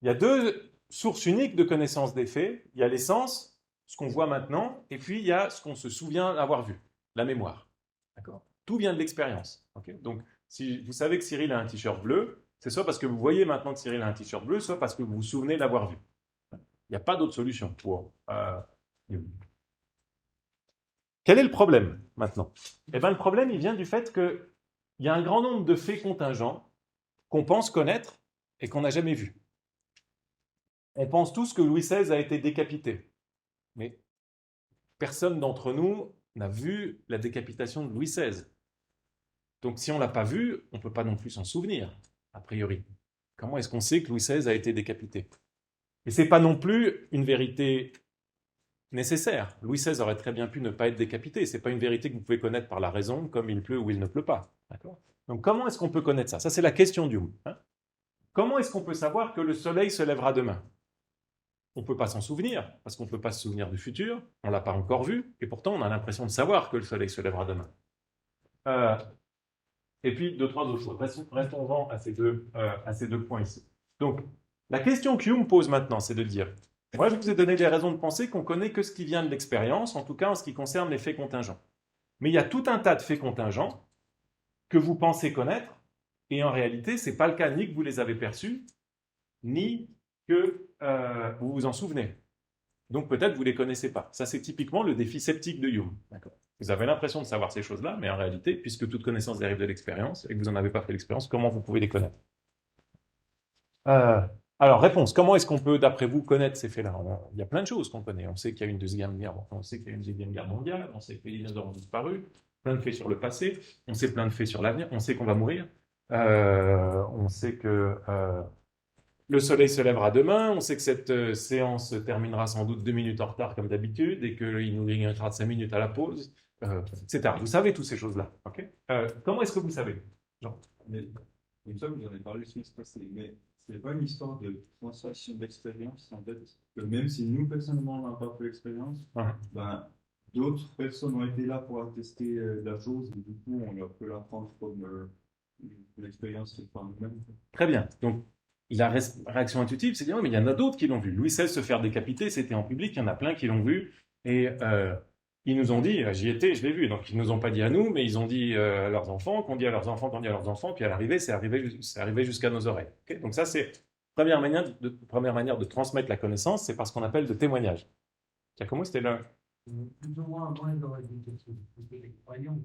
Il y a 2 sources uniques de connaissance des faits. Il y a l'essence, ce qu'on voit maintenant, et puis il y a ce qu'on se souvient avoir vu, la mémoire. D'accord? Tout vient de l'expérience. Okay? Donc, si vous savez que Cyril a un t-shirt bleu, c'est soit parce que vous voyez maintenant que Cyril a un t-shirt bleu, soit parce que vous vous souvenez l'avoir vu. Il n'y a pas d'autre solution pour... Quel est le problème maintenant? Eh bien, le problème, il vient du fait que il y a un grand nombre de faits contingents qu'on pense connaître et qu'on n'a jamais vus. On pense tous que Louis XVI a été décapité. Mais personne d'entre nous n'a vu la décapitation de Louis XVI. Donc si on ne l'a pas vu, on ne peut pas non plus s'en souvenir, a priori. Comment est-ce qu'on sait que Louis XVI a été décapité? Et ce n'est pas non plus une vérité nécessaire. Louis XVI aurait très bien pu ne pas être décapité. Ce n'est pas une vérité que vous pouvez connaître par la raison, comme il pleut ou il ne pleut pas. D'accord? Donc comment est-ce qu'on peut connaître ça? Ça, c'est la question d'Hume. Comment est-ce qu'on peut savoir que le soleil se lèvera demain? On ne peut pas s'en souvenir, parce qu'on ne peut pas se souvenir du futur, on ne l'a pas encore vu, et pourtant on a l'impression de savoir que le soleil se lèvera demain. Et puis, 2-3 autres choses. Restons-en à ces deux points ici. Donc, la question qu'Hume pose maintenant, c'est de dire, moi je vous ai donné des raisons de penser qu'on ne connaît que ce qui vient de l'expérience, en tout cas en ce qui concerne les faits contingents. Mais il y a tout un tas de faits contingents que vous pensez connaître, et en réalité, ce n'est pas le cas ni que vous les avez perçus, ni que vous vous en souvenez. Donc peut-être vous ne les connaissez pas. Ça, c'est typiquement le défi sceptique de Hume. D'accord. Vous avez l'impression de savoir ces choses-là, mais en réalité, puisque toute connaissance dérive de l'expérience et que vous n'en avez pas fait l'expérience, comment vous pouvez les connaître? Alors, réponse. Comment est-ce qu'on peut, d'après vous, connaître ces faits-là? Il y a plein de choses qu'on connaît. On sait qu'il y a une deuxième guerre, on sait qu'il y a une deuxième guerre mondiale, on sait que les dinosaures ont disparu, plein de faits sur le passé, on sait plein de faits sur l'avenir, on sait qu'on va mourir, on sait que le soleil se lèvera demain, on sait que cette séance se terminera sans doute 2 minutes en retard comme d'habitude et qu'il nous grignotera de 5 minutes à la pause, etc. Vous savez toutes ces choses-là. Ok. Comment est-ce que vous savez? Jean? Mais, il me semble que j'en ai parlé ce passé, mais ce n'est pas une histoire de transmission d'expérience, en fait, que même si nous, personnellement, on n'a pas fait l'expérience, ben, d'autres personnes ont été là pour attester la chose, et du coup, on peut la prendre comme l'expérience par nous-mêmes. Très bien. Donc, la réaction intuitive, c'est dire, oui, mais il y en a d'autres qui l'ont vu. Louis XVI se faire décapiter, c'était en public, il y en a plein qui l'ont vu. Et ils nous ont dit, j'y étais, je l'ai vu. Donc, ils ne nous ont pas dit à nous, mais ils ont dit à leurs enfants, qu'on dit à leurs enfants, qu'on dit à leurs enfants, puis à l'arrivée, c'est arrivé jusqu'à nos oreilles. Okay. Donc, ça, c'est première manière de transmettre la connaissance, c'est par ce qu'on appelle de témoignage. Giacomo, c'était là. Plus ou moins, moi, j'aurais dit que c'était des croyants.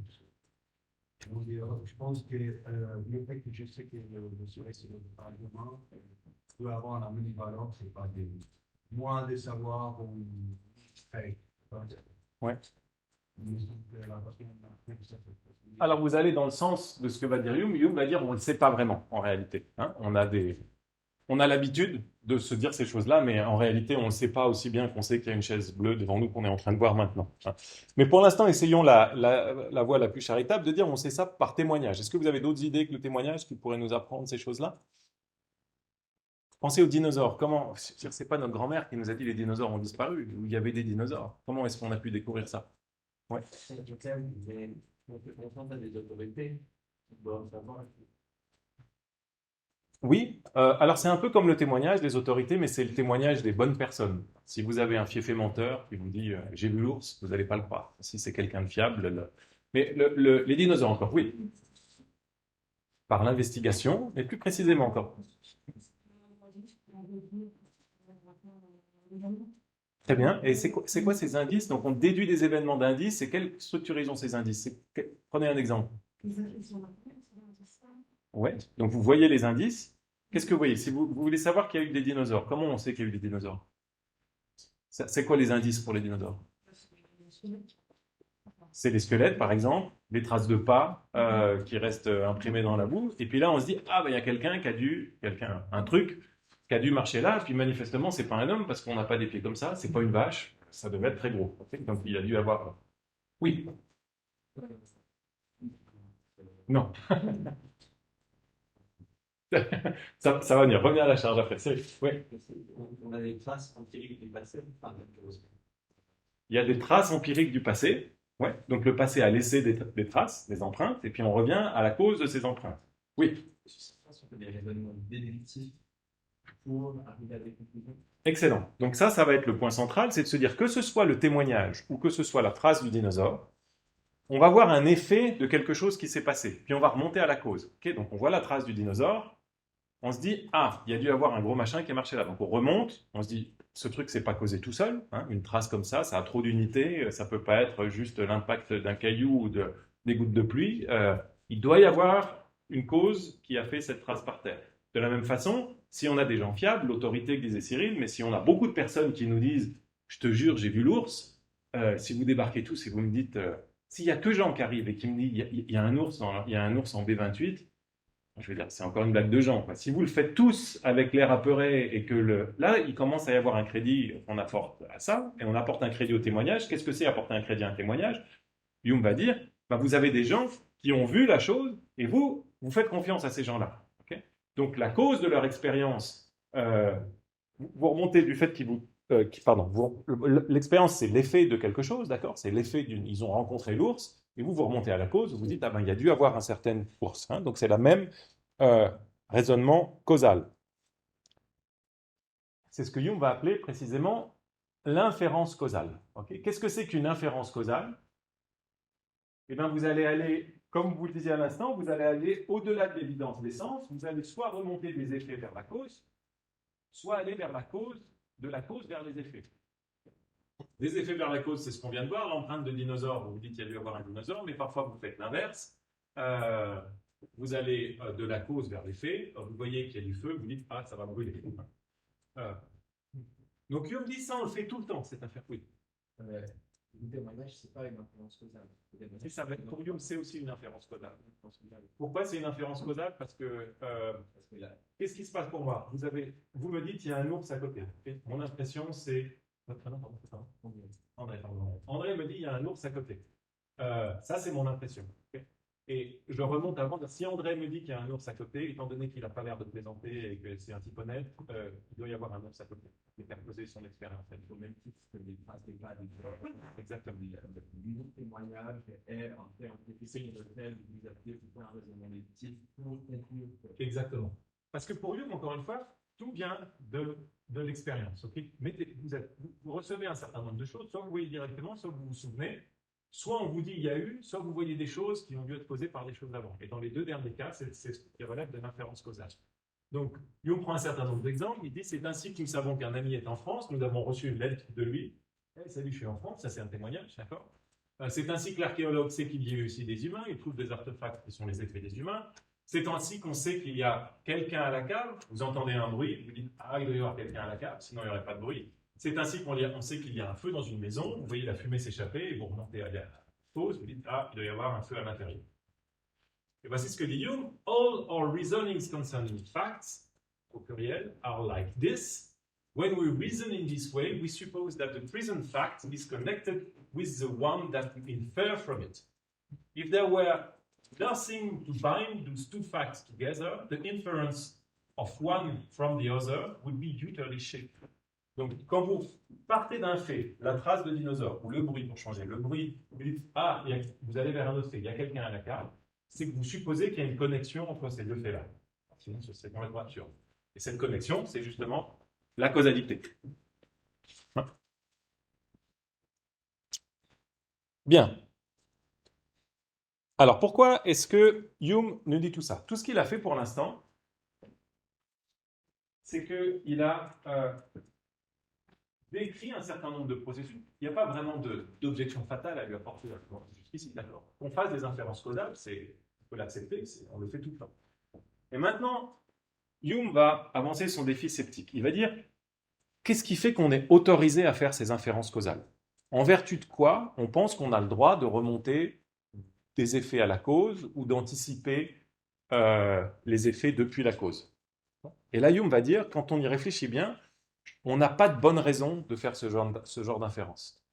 Je pense que le fait que je sais que le soleil se lève par demain peut avoir la même valeur, c'est pas des moins de savoir ou fait. Ouais. Alors vous allez dans le sens de ce que va dire Hume. Hume va dire on ne le sait pas vraiment en réalité. Hein. On a l'habitude de se dire ces choses-là, mais en réalité on ne le sait pas aussi bien qu'on sait qu'il y a une chaise bleue devant nous qu'on est en train de voir maintenant. Hein. Mais pour l'instant, essayons la voie la plus charitable de dire on sait ça par témoignage. Est-ce que vous avez d'autres idées que le témoignage qui pourrait nous apprendre ces choses-là? Pensez aux dinosaures. Comment? C'est pas notre grand-mère qui nous a dit les dinosaures ont disparu. Il y avait des dinosaures. Comment est-ce qu'on a pu découvrir ça? Ouais. Oui, alors c'est un peu comme le témoignage des autorités, mais c'est le témoignage des bonnes personnes. Si vous avez un fiefé menteur qui vous dit j'ai vu l'ours, vous n'allez pas le croire. Si c'est quelqu'un de fiable, mais les dinosaures encore, oui. Par l'investigation, mais plus précisément encore. Très bien. Et c'est quoi ces indices? Donc on déduit des événements d'indices. Et quelle structure ils ont ces indices? Prenez un exemple. Ouais. Donc vous voyez les indices. Qu'est-ce que vous voyez? Si vous voulez savoir qu'il y a eu des dinosaures, comment on sait qu'il y a eu des dinosaures? C'est quoi les indices pour les dinosaures? C'est les squelettes, par exemple, les traces de pas qui restent imprimées dans la boue. Et puis là, on se dit, ah, ben, il y a un truc qui a dû marcher là. Et puis manifestement, c'est pas un homme parce qu'on n'a pas des pieds comme ça. C'est pas une vache. Ça devait être très gros. Okay. Donc il a dû avoir. Oui. Non. Ça va venir. Reviens à la charge après. Oui. On a des traces empiriques du passé. Il y a des traces empiriques du passé. Ouais. Donc le passé a laissé des traces, des empreintes, et puis on revient à la cause de ces empreintes. Oui. Des raisonnements déductifs pour arriver à des conclusions. Excellent. Donc ça va être le point central, c'est de se dire que ce soit le témoignage ou que ce soit la trace du dinosaure, on va voir un effet de quelque chose qui s'est passé. Puis on va remonter à la cause. Okay, donc on voit la trace du dinosaure, on se dit, ah, il y a dû avoir un gros machin qui est marché là. Donc on remonte, on se dit, ce truc s'est pas causé tout seul. Hein, une trace comme ça a trop d'unités, ça peut pas être juste l'impact d'un caillou ou des gouttes de pluie. Il doit y avoir une cause qui a fait cette trace par terre. De la même façon, si on a des gens fiables, l'autorité que disait Cyril, mais si on a beaucoup de personnes qui nous disent « je te jure, j'ai vu l'ours », si vous débarquez tous et vous me dites s'il n'y a que Jean qui arrive et qui me dit « il y a un ours en B28 », je veux dire, c'est encore une blague de Jean. Quoi. Si vous le faites tous avec l'air apeuré et que là, il commence à y avoir un crédit qu'on apporte à ça, et on apporte un crédit au témoignage. Qu'est-ce que c'est apporter un crédit à un témoignage? Hume va dire, vous avez des gens qui ont vu la chose et vous faites confiance à ces gens-là. Okay. Donc la cause de leur expérience, vous remontez du fait l'expérience c'est l'effet de quelque chose, d'accord? C'est l'effet ils ont rencontré l'ours, et vous remontez à la cause, vous dites, il y a dû avoir un certain ours. Hein, donc c'est la même raisonnement causal. C'est ce que Hume va appeler précisément l'inférence causale. Okay. Qu'est-ce que c'est qu'une inférence causale? Eh bien, vous allez aller, comme vous le disiez à l'instant, vous allez aller au-delà de l'évidence des sens, vous allez soit remonter des effets vers la cause, soit aller vers la cause, de la cause vers les effets. Des effets vers la cause, c'est ce qu'on vient de voir. L'empreinte de dinosaure, vous vous dites qu'il y a dû y avoir un dinosaure, mais parfois vous faites l'inverse. Vous allez de la cause vers l'effet. Vous voyez qu'il y a du feu, vous dites « Ah, ça va brûler ». Donc Hume dit ça, on le fait tout le temps, cette affaire. Oui. Le témoignage, c'est pas une influence causale. Et ça, pour Hume, c'est aussi une inférence causale. Pourquoi c'est une inférence causale? Parce que qu'est-ce qui se passe pour moi? Vous me dites il y a un ours à côté. Mon impression, c'est... André, pardon. André me dit il y a un ours à côté. Ça, c'est mon impression. Et je remonte avant, si André me dit qu'il y a un ours à côté, étant donné qu'il n'a pas l'air de plaisanter et que c'est un type honnête, il doit y avoir un ours à côté. Il faire poser son expérience. Au même titre que les phrases des cas. Exactement. Le témoignage est en termes d'efficacité de tel, vous appelez pour un raisonnement des titres pour conclure. Exactement. Parce que pour Hume, encore une fois, tout vient de l'expérience. Okay, vous recevez un certain nombre de choses, soit vous voyez directement, soit vous vous souvenez. Soit on vous dit il y a eu, soit vous voyez des choses qui ont dû être causées par des choses avant. Et dans les deux derniers cas, c'est ce qui relève de l'inférence causale. Donc, Hume prend un certain nombre d'exemples. Il dit c'est ainsi que nous savons qu'un ami est en France. Nous avons reçu une lettre de lui. Salut, je suis en France. Ça, c'est un témoignage, d'accord? C'est ainsi que l'archéologue sait qu'il y a eu aussi des humains. Il trouve des artefacts qui sont les effets des humains. C'est ainsi qu'on sait qu'il y a quelqu'un à la cave. Vous entendez un bruit, vous dites ah, il doit y avoir quelqu'un à la cave, sinon il n'y aurait pas de bruit. C'est ainsi qu'on sait qu'il y a un feu dans une maison, vous voyez la fumée s'échapper, et vous remontez à la pause, vous dites « Ah, il doit y avoir un feu à l'intérieur ». Et voici ce que dit Hume. « All our reasonings concerning facts, au pluriel, are like this. When we reason in this way, we suppose that the present fact is connected with the one that we infer from it. If there were nothing to bind those two facts together, the inference of one from the other would be utterly shaped. » Donc, quand vous partez d'un fait, la trace de dinosaure, ou le bruit pour changer, le bruit, vous dites, ah, vous allez vers un autre fait, il y a quelqu'un à la cave, c'est que vous supposez qu'il y a une connexion entre ces deux faits-là. Sinon, ce serait complètement absurde. Et cette connexion, c'est justement la causalité. Bien. Alors, pourquoi est-ce que Hume nous dit tout ça? Tout ce qu'il a fait pour l'instant, c'est qu'il a... décrit un certain nombre de processus. Il n'y a pas vraiment d'objection fatale à lui apporter jusqu'ici, d'accord. Qu'on fasse des inférences causales, on peut l'accepter, on le fait tout le temps. Et maintenant, Hume va avancer son défi sceptique. Il va dire, qu'est-ce qui fait qu'on est autorisé à faire ces inférences causales? En vertu de quoi on pense qu'on a le droit de remonter des effets à la cause ou d'anticiper les effets depuis la cause? Et là, Hume va dire, quand on y réfléchit bien, on n'a pas de bonne raison de faire ce genre d'inférence.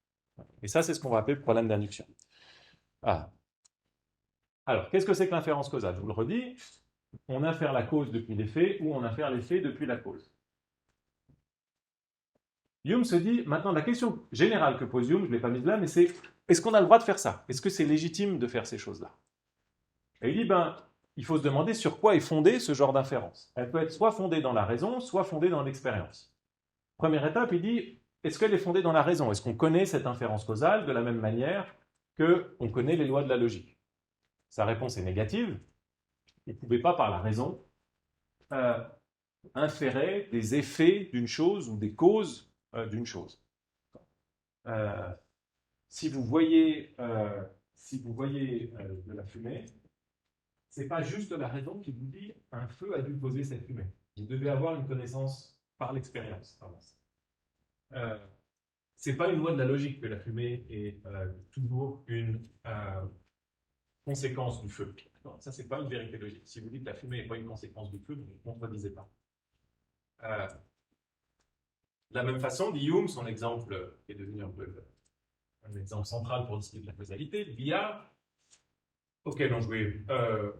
Et ça, c'est ce qu'on va appeler le problème d'induction. Ah. Alors, qu'est-ce que c'est que l'inférence causale? Je vous le redis, on infère la cause depuis l'effet ou on infère l'effet depuis la cause. Hume se dit, maintenant, la question générale que pose Hume, je ne l'ai pas mise là, mais c'est, est-ce qu'on a le droit de faire ça? Est-ce que c'est légitime de faire ces choses-là? Et il dit, il faut se demander sur quoi est fondée ce genre d'inférence. Elle peut être soit fondée dans la raison, soit fondée dans l'expérience. Première étape, il dit, est-ce qu'elle est fondée dans la raison? Est-ce qu'on connaît cette inférence causale de la même manière qu'on connaît les lois de la logique? Sa réponse est négative. Vous ne pouvez pas, par la raison, inférer des effets d'une chose ou des causes d'une chose. Si vous voyez de la fumée, ce n'est pas juste la raison qui vous dit un feu a dû causer cette fumée. Vous devez avoir une connaissance par l'expérience. Ce n'est pas une loi de la logique que la fumée est toujours une conséquence du feu. Ça, ce n'est pas une vérité logique. Si vous dites que la fumée n'est pas une conséquence du feu, vous ne contredisez pas. De la même façon, dit Hume, son exemple qui est devenu un peu un exemple central pour discuter de la causalité, le billard, auquel on jouait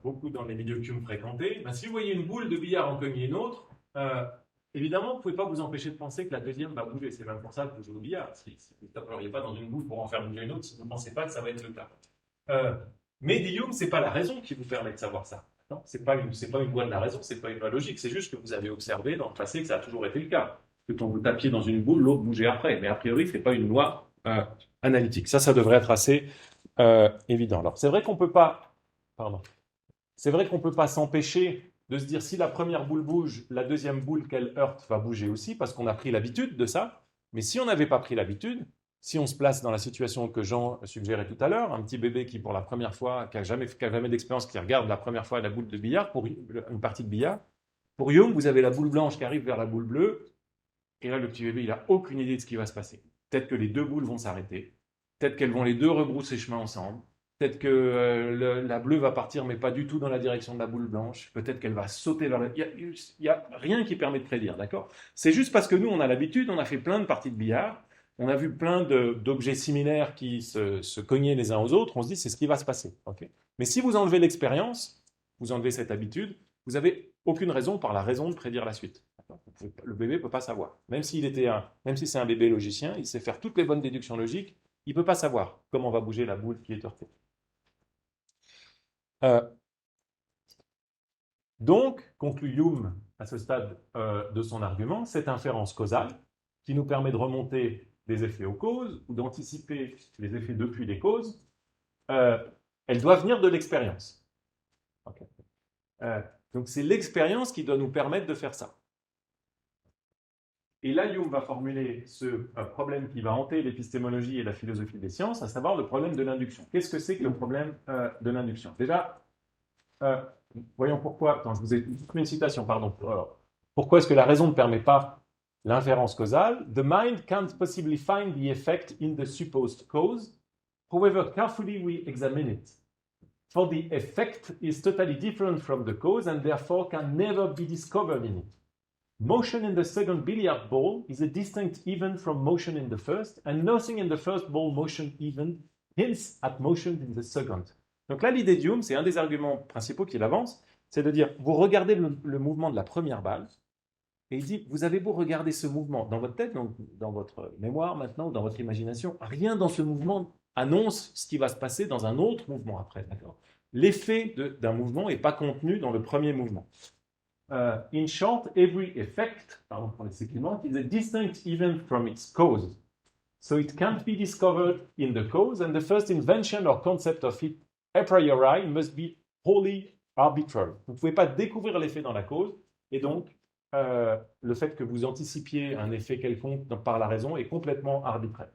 beaucoup dans les milieux que Hume fréquentait. Si vous voyez une boule de billard en cogner une autre, évidemment, vous ne pouvez pas vous empêcher de penser que la deuxième va bouger. C'est même pour ça que vous jouez au billard. Vous ne taperiez pas dans une boule pour en faire bouger une autre si vous ne pensez pas que ça va être le cas. Mais dit Hume, ce n'est pas la raison qui vous permet de savoir ça. Ce n'est pas une loi de la raison, ce n'est pas une loi logique. C'est juste que vous avez observé dans le passé que ça a toujours été le cas. Que quand vous tapiez dans une boule, l'autre bougeait après. Mais a priori, ce n'est pas une loi analytique. Ça devrait être assez évident. Alors, c'est vrai qu'on ne peut pas... Pardon. C'est vrai qu'on ne peut pas s'empêcher de se dire si la première boule bouge, la deuxième boule qu'elle heurte va bouger aussi, parce qu'on a pris l'habitude de ça. Mais si on n'avait pas pris l'habitude, si on se place dans la situation que Jean suggérait tout à l'heure, un petit bébé qui pour la première fois, qui n'a jamais d'expérience, qui regarde la première fois la boule de billard, pour une partie de billard, pour Young, vous avez la boule blanche qui arrive vers la boule bleue, et là le petit bébé, il n'a aucune idée de ce qui va se passer. Peut-être que les deux boules vont s'arrêter, peut-être qu'elles vont les deux rebrousser chemin ensemble, peut-être que la bleue va partir, mais pas du tout dans la direction de la boule blanche. Peut-être qu'elle va sauter vers Il n'y a rien qui permet de prédire, d'accord? C'est juste parce que nous, on a l'habitude, on a fait plein de parties de billard, on a vu plein d'objets similaires qui se cognaient les uns aux autres, on se dit, c'est ce qui va se passer. Okay, mais si vous enlevez l'expérience, vous enlevez cette habitude, vous n'avez aucune raison par la raison de prédire la suite. Le bébé ne peut pas savoir. Même si c'est un bébé logicien, il sait faire toutes les bonnes déductions logiques, il ne peut pas savoir comment va bouger la boule qui est heurtée. Donc, conclut Hume à ce stade de son argument, cette inférence causale qui nous permet de remonter des effets aux causes ou d'anticiper les effets depuis les causes, elle doit venir de l'expérience. Okay. Donc c'est l'expérience qui doit nous permettre de faire ça. Et là, Hume va formuler ce problème qui va hanter l'épistémologie et la philosophie des sciences, à savoir le problème de l'induction. Qu'est-ce que c'est que le problème de l'induction? Déjà, voyons pourquoi. Attends, je vous ai fait une citation, pardon. Alors, pourquoi est-ce que la raison ne permet pas l'inférence causale? The mind can't possibly find the effect in the supposed cause, however carefully we examine it. For the effect is totally different from the cause and therefore can never be discovered in it. Motion in the second billiard ball is a distinct event from motion in the first, and nothing in the first ball motion event hints at motion in the second. Donc là, l'idée d'Hume, c'est un des arguments principaux qu'il avance, c'est de dire, vous regardez le mouvement de la première balle, et il dit, vous avez beau regarder ce mouvement dans votre tête, donc dans votre mémoire maintenant, ou dans votre imagination, rien dans ce mouvement annonce ce qui va se passer dans un autre mouvement après. D'accord ? L'effet d'un mouvement n'est pas contenu dans le premier mouvement. In short, every effect, pardon pour les séquiments, is a distinct event from its cause. So it can't be discovered in the cause, and the first invention or concept of it a priori must be wholly arbitrary. Vous ne pouvez pas découvrir l'effet dans la cause, et donc le fait que vous anticipiez un effet quelconque par la raison est complètement arbitraire.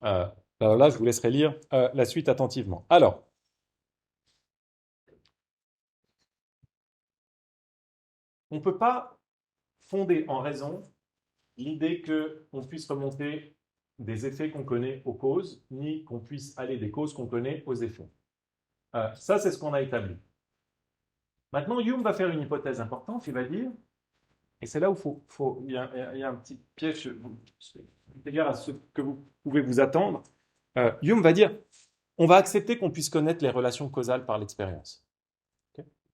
Alors là, je vous laisserai lire la suite attentivement. Alors, on ne peut pas fonder en raison l'idée qu'on puisse remonter des effets qu'on connaît aux causes, ni qu'on puisse aller des causes qu'on connaît aux effets. Ça, c'est ce qu'on a établi. Maintenant, Hume va faire une hypothèse importante, il va dire, et c'est là où il y a un petit piège, égard à ce que vous pouvez vous attendre. Hume va dire, on va accepter qu'on puisse connaître les relations causales par l'expérience.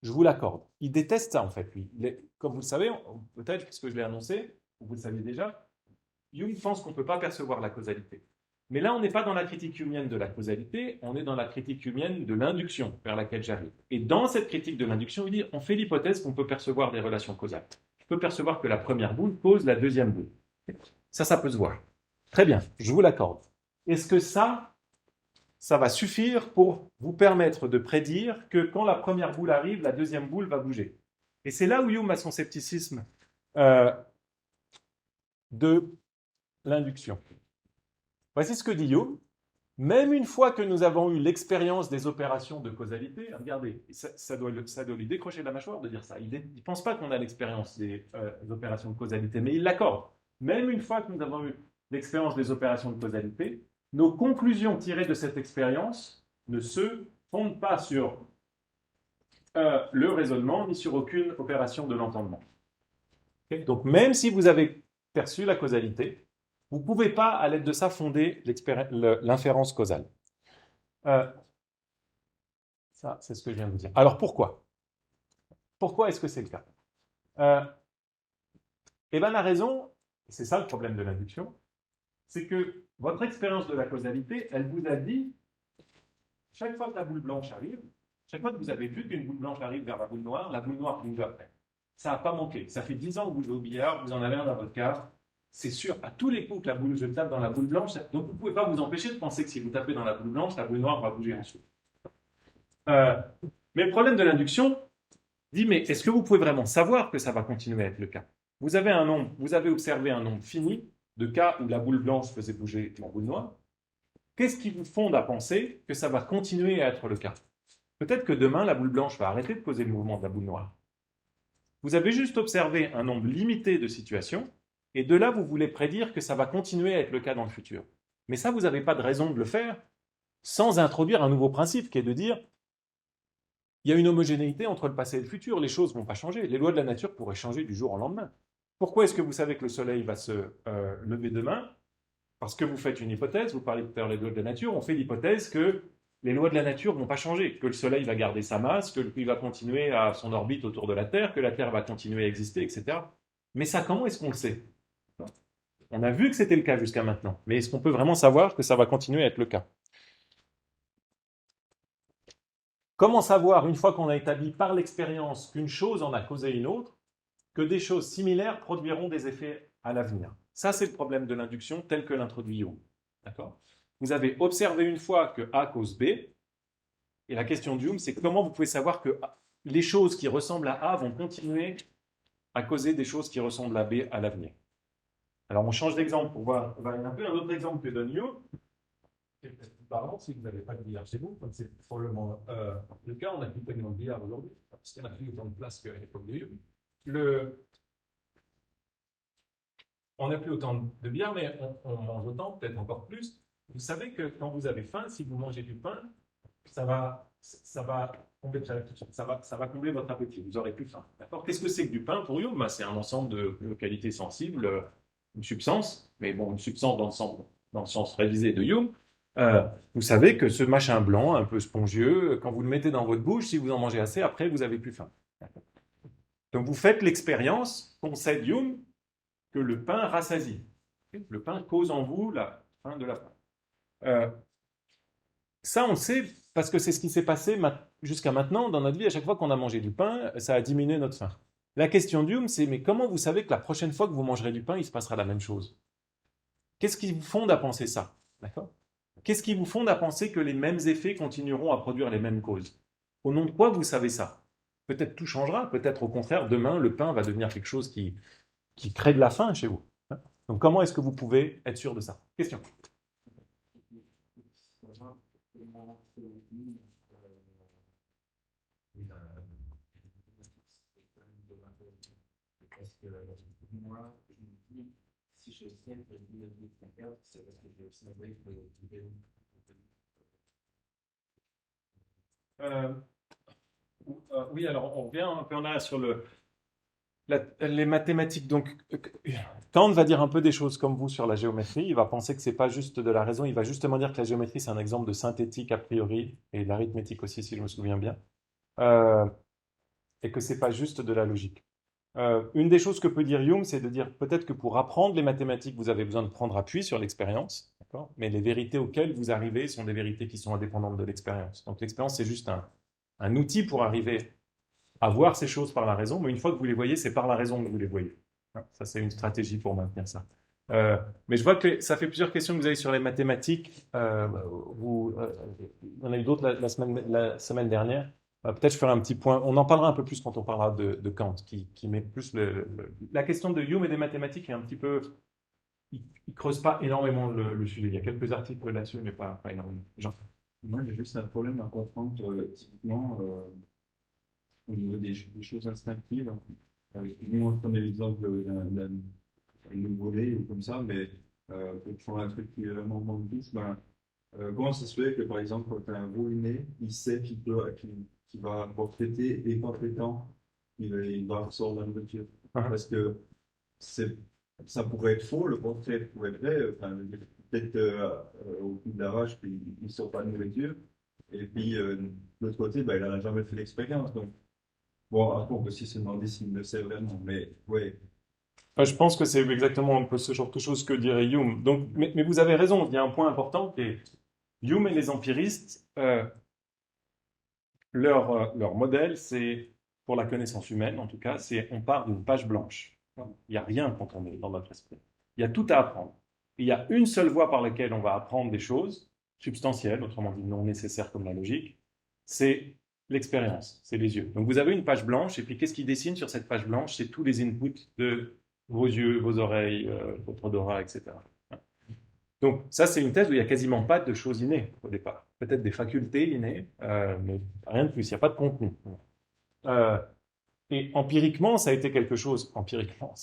Je vous l'accorde. Il déteste ça, en fait, lui. Comme vous le savez, peut-être, puisque je l'ai annoncé, ou vous le saviez déjà, Hume pense qu'on ne peut pas percevoir la causalité. Mais là, on n'est pas dans la critique humienne de la causalité, on est dans la critique humienne de l'induction vers laquelle j'arrive. Et dans cette critique de l'induction, il dit, on fait l'hypothèse qu'on peut percevoir des relations causales. On peut percevoir que la première boule cause la deuxième boule. Ça peut se voir. Très bien, je vous l'accorde. Est-ce que ça va suffire pour vous permettre de prédire que quand la première boule arrive, la deuxième boule va bouger? Et c'est là où Hume a son scepticisme de l'induction. Voici ce que dit Hume. Même une fois que nous avons eu l'expérience des opérations de causalité, regardez, ça doit lui décrocher la mâchoire de dire ça. Il ne pense pas qu'on a l'expérience des opérations de causalité, mais il l'accorde. Même une fois que nous avons eu l'expérience des opérations de causalité, nos conclusions tirées de cette expérience ne se fondent pas sur le raisonnement ni sur aucune opération de l'entendement. Okay? Donc même si vous avez perçu la causalité, vous ne pouvez pas, à l'aide de ça, fonder l'inférence causale. Ça, c'est ce que je viens de vous dire. Alors pourquoi? Pourquoi est-ce que c'est le cas? Eh bien la raison, c'est ça le problème de l'induction, c'est que votre expérience de la causalité, elle vous a dit, chaque fois que la boule blanche arrive, chaque fois que vous avez vu qu'une boule blanche arrive vers la boule noire bouge après. Ça n'a pas manqué. Ça fait 10 ans que vous jouez au billard, vous en avez un dans votre carte. C'est sûr, à tous les coups que je tape dans la boule blanche, donc vous ne pouvez pas vous empêcher de penser que si vous tapez dans la boule blanche, la boule noire va bouger ensuite. Mais le problème de l'induction, dit, mais est-ce que vous pouvez vraiment savoir que ça va continuer à être le cas? Vous avez observé un nombre fini de cas où la boule blanche faisait bouger la boule noire. Qu'est-ce qui vous fonde à penser que ça va continuer à être le cas? Peut-être que demain, la boule blanche va arrêter de causer le mouvement de la boule noire. Vous avez juste observé un nombre limité de situations, et de là, vous voulez prédire que ça va continuer à être le cas dans le futur. Mais ça, vous n'avez pas de raison de le faire sans introduire un nouveau principe, qui est de dire, il y a une homogénéité entre le passé et le futur, les choses ne vont pas changer. Les lois de la nature pourraient changer du jour au lendemain. Pourquoi est-ce que vous savez que le soleil va se lever demain? Parce que vous faites une hypothèse, vous parlez tout à l'heure des lois de la nature, on fait l'hypothèse que les lois de la nature ne vont pas changer, que le soleil va garder sa masse, qu'il va continuer à son orbite autour de la Terre, que la Terre va continuer à exister, etc. Mais ça, comment est-ce qu'on le sait? On a vu que c'était le cas jusqu'à maintenant, mais est-ce qu'on peut vraiment savoir que ça va continuer à être le cas? Comment savoir, une fois qu'on a établi par l'expérience qu'une chose en a causé une autre, que des choses similaires produiront des effets à l'avenir? Ça, c'est le problème de l'induction tel que l'introduit Young. D'accord? Vous avez observé une fois que A cause B, et la question de Hume, c'est comment vous pouvez savoir que les choses qui ressemblent à A vont continuer à causer des choses qui ressemblent à B à l'avenir. Alors, on change d'exemple pour voir. On va un peu un autre exemple que donne Hume. Par exemple, si vous n'avez pas de billard chez vous, comme c'est probablement le cas, on n'a plus tellement de billard aujourd'hui, parce qu'on n'a plus autant de place qu'à l'époque de Hume. On n'a plus autant de billard, mais on mange autant, peut-être encore plus. Vous savez que quand vous avez faim, si vous mangez du pain, ça va combler votre appétit. Vous n'aurez plus faim. D'accord? Qu'est-ce que c'est que du pain pour Hume? C'est un ensemble de localités sensibles, une substance, mais bon, une substance dans le sens révisé de Hume. Vous savez que ce machin blanc, un peu spongieux, quand vous le mettez dans votre bouche, si vous en mangez assez, après, vous n'avez plus faim. Donc, vous faites l'expérience, concède Hume, que le pain rassasie. Le pain cause en vous la fin de la faim. Ça, on le sait parce que c'est ce qui s'est passé jusqu'à maintenant dans notre vie. À chaque fois qu'on a mangé du pain, ça a diminué notre faim. La question d'Hume, c'est mais comment vous savez que la prochaine fois que vous mangerez du pain, il se passera la même chose? Qu'est-ce qui vous fonde à penser ça? D'accord? Qu'est-ce qui vous fonde à penser que les mêmes effets continueront à produire les mêmes causes? Au nom de quoi vous savez ça? Peut-être tout changera, peut-être au contraire, demain, le pain va devenir quelque chose qui crée de la faim chez vous. Donc comment est-ce que vous pouvez être sûr de ça? Question. Parce que moi, si je sais que le c'est parce que j'ai observé que Oui, alors on revient un peu en arrière sur les mathématiques. Donc, Kant va dire un peu des choses comme vous sur la géométrie. Il va penser que c'est pas juste de la raison. Il va justement dire que la géométrie, c'est un exemple de synthétique a priori, et l'arithmétique aussi, si je me souviens bien, et que c'est pas juste de la logique. Une des choses que peut dire Hume, c'est de dire peut-être que pour apprendre les mathématiques, vous avez besoin de prendre appui sur l'expérience, d'accord? Mais les vérités auxquelles vous arrivez sont des vérités qui sont indépendantes de l'expérience. Donc l'expérience, c'est juste un outil pour arriver à voir ces choses par la raison, mais une fois que vous les voyez, c'est par la raison que vous les voyez. Ça, c'est une stratégie pour maintenir ça. Mais je vois que ça fait plusieurs questions que vous avez sur les mathématiques. On a eu d'autres la semaine dernière. Peut-être je ferai un petit point. On en parlera un peu plus quand on parlera de Kant, qui met plus la question de Hume et des mathématiques est un petit peu. Il ne creuse pas énormément le sujet. Il y a quelques articles là-dessus, mais pas énormément. Jean. Moi, j'ai juste un problème à comprendre typiquement au niveau des choses instinctives. Nous, on prenait l'exemple d'un volet ou comme ça, mais pour prendre un truc qui est vraiment manque de touche, comment ça se fait que, par exemple, quand un veau est né, il sait qu'il va portraiter et qu'en il va ressortir de la nourriture. Parce que ça pourrait être faux, le portrait pourrait être vrai. Enfin, peut-être au coup de la vache, il ne sort pas de nourriture. Et puis, de l'autre côté, il n'en a jamais fait l'expérience. Donc, bon, après, on peut aussi se demander s'il le sait vraiment. Mais, ouais. Je pense que c'est exactement un peu ce genre de choses que dirait Hume. Donc, mais vous avez raison, il y a un point important qui est Hume et les empiristes, leur modèle, c'est, pour la connaissance humaine en tout cas, c'est on part d'une page blanche. Il n'y a rien quand on est dans notre esprit. Il y a tout à apprendre. Il y a une seule voie par laquelle on va apprendre des choses substantielles, autrement dit non nécessaires comme la logique, c'est l'expérience, c'est les yeux. Donc vous avez une page blanche, et puis qu'est-ce qui dessine sur cette page blanche? C'est tous les inputs de vos yeux, vos oreilles, votre odorat, etc. Donc ça, c'est une thèse où il n'y a quasiment pas de choses innées au départ. Peut-être des facultés innées, mais rien de plus, il n'y a pas de contenu. Et empiriquement, ça a été quelque chose, empiriquement,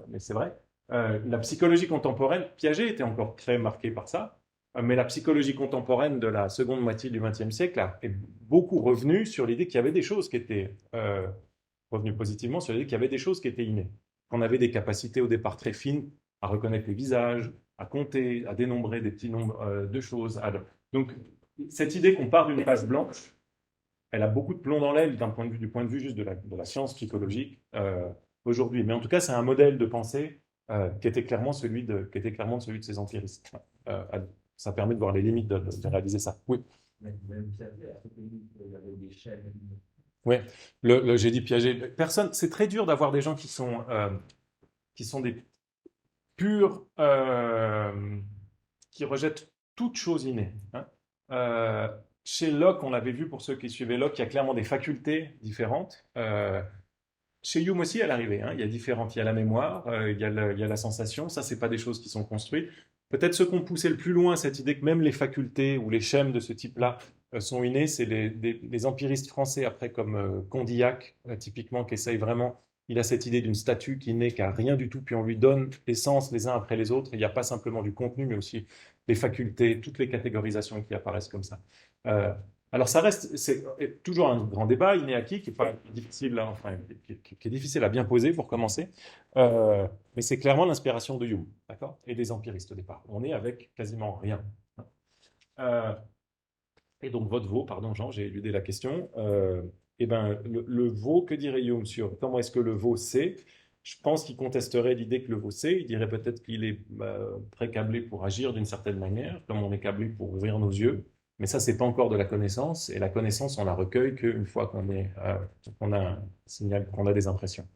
mais c'est vrai, la psychologie contemporaine, Piaget était encore très marqué par ça, mais la psychologie contemporaine de la seconde moitié du XXe siècle est beaucoup revenue sur l'idée qu'il y avait des choses qui étaient, revenue positivement sur l'idée qu'il y avait des choses qui étaient innées, qu'on avait des capacités au départ très fines à reconnaître les visages, à compter, à dénombrer des petits nombres de choses. Donc, cette idée qu'on part d'une page blanche, elle a beaucoup de plomb dans l'aile du point de vue juste de la science psychologique aujourd'hui. Mais en tout cas, c'est un modèle de pensée qui était clairement celui de ces empiristes. Ça permet de voir les limites de réaliser ça. Oui. Oui, j'ai dit Piaget. Personne, c'est très dur d'avoir des gens qui sont des purs, qui rejettent toute chose innée. Hein. Chez Locke, on l'avait vu pour ceux qui suivaient Locke, il y a clairement des facultés différentes. Chez Hume aussi, à l'arrivée, hein, il y a différentes. Il y a la mémoire, il y a la sensation. Ça, c'est pas des choses qui sont construites. Peut-être ceux qui ont poussé le plus loin cette idée que même les facultés ou les schèmes de ce type-là sont innés, c'est les empiristes français, après, comme Condillac, typiquement, qui essaye vraiment. Il a cette idée d'une statue qui n'est qu'à rien du tout, puis on lui donne les sens les uns après les autres. Il n'y a pas simplement du contenu, mais aussi les facultés, toutes les catégorisations qui apparaissent comme ça. Alors ça reste, c'est toujours un grand débat inné-acquis qui est pas difficile, enfin, qui est difficile à bien poser pour commencer, mais c'est clairement l'inspiration de Hume, d'accord, et des empiristes au départ. On est avec quasiment rien. Et donc votre veau, pardon Jean, j'ai éludé la question. Eh ben, le veau, que dirait Hume sur comment est-ce que le veau sait? Je pense qu'il contesterait l'idée que le veau sait. Il dirait peut-être qu'il est pré-câblé pour agir d'une certaine manière, comme on est câblé pour ouvrir nos yeux. Mais ça, c'est pas encore de la connaissance. Et la connaissance, on la recueille qu'une fois qu'on a un signal, qu'on a des impressions.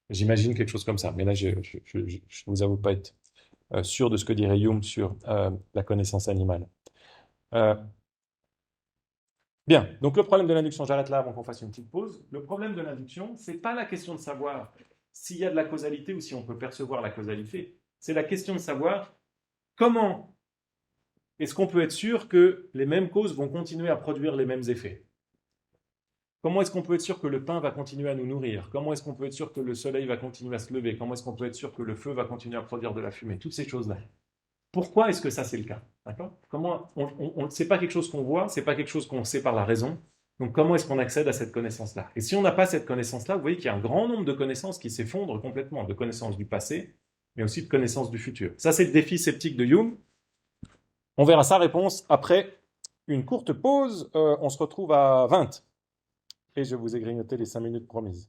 J'imagine quelque chose comme ça. Mais là, je vous avoue pas être sûr de ce que dirait Hume sur la connaissance animale. Bien, donc le problème de l'induction, j'arrête là avant qu'on fasse une petite pause. Le problème de l'induction, c'est pas la question de savoir s'il y a de la causalité ou si on peut percevoir la causalité. C'est la question de savoir comment est-ce qu'on peut être sûr que les mêmes causes vont continuer à produire les mêmes effets. Comment est-ce qu'on peut être sûr que le pain va continuer à nous nourrir? Comment est-ce qu'on peut être sûr que le soleil va continuer à se lever? Comment est-ce qu'on peut être sûr que le feu va continuer à produire de la fumée? Toutes ces choses-là. Pourquoi est-ce que ça c'est le cas? D'accord? Comment c'est pas quelque chose qu'on voit, c'est pas quelque chose qu'on sait par la raison. Donc comment est-ce qu'on accède à cette connaissance-là? Et si on n'a pas cette connaissance-là, vous voyez qu'il y a un grand nombre de connaissances qui s'effondrent complètement, de connaissances du passé, mais aussi de connaissances du futur. Ça c'est le défi sceptique de Hume. On verra sa réponse après une courte pause. On se retrouve à 20. Et je vous ai grignoté les 5 minutes promises.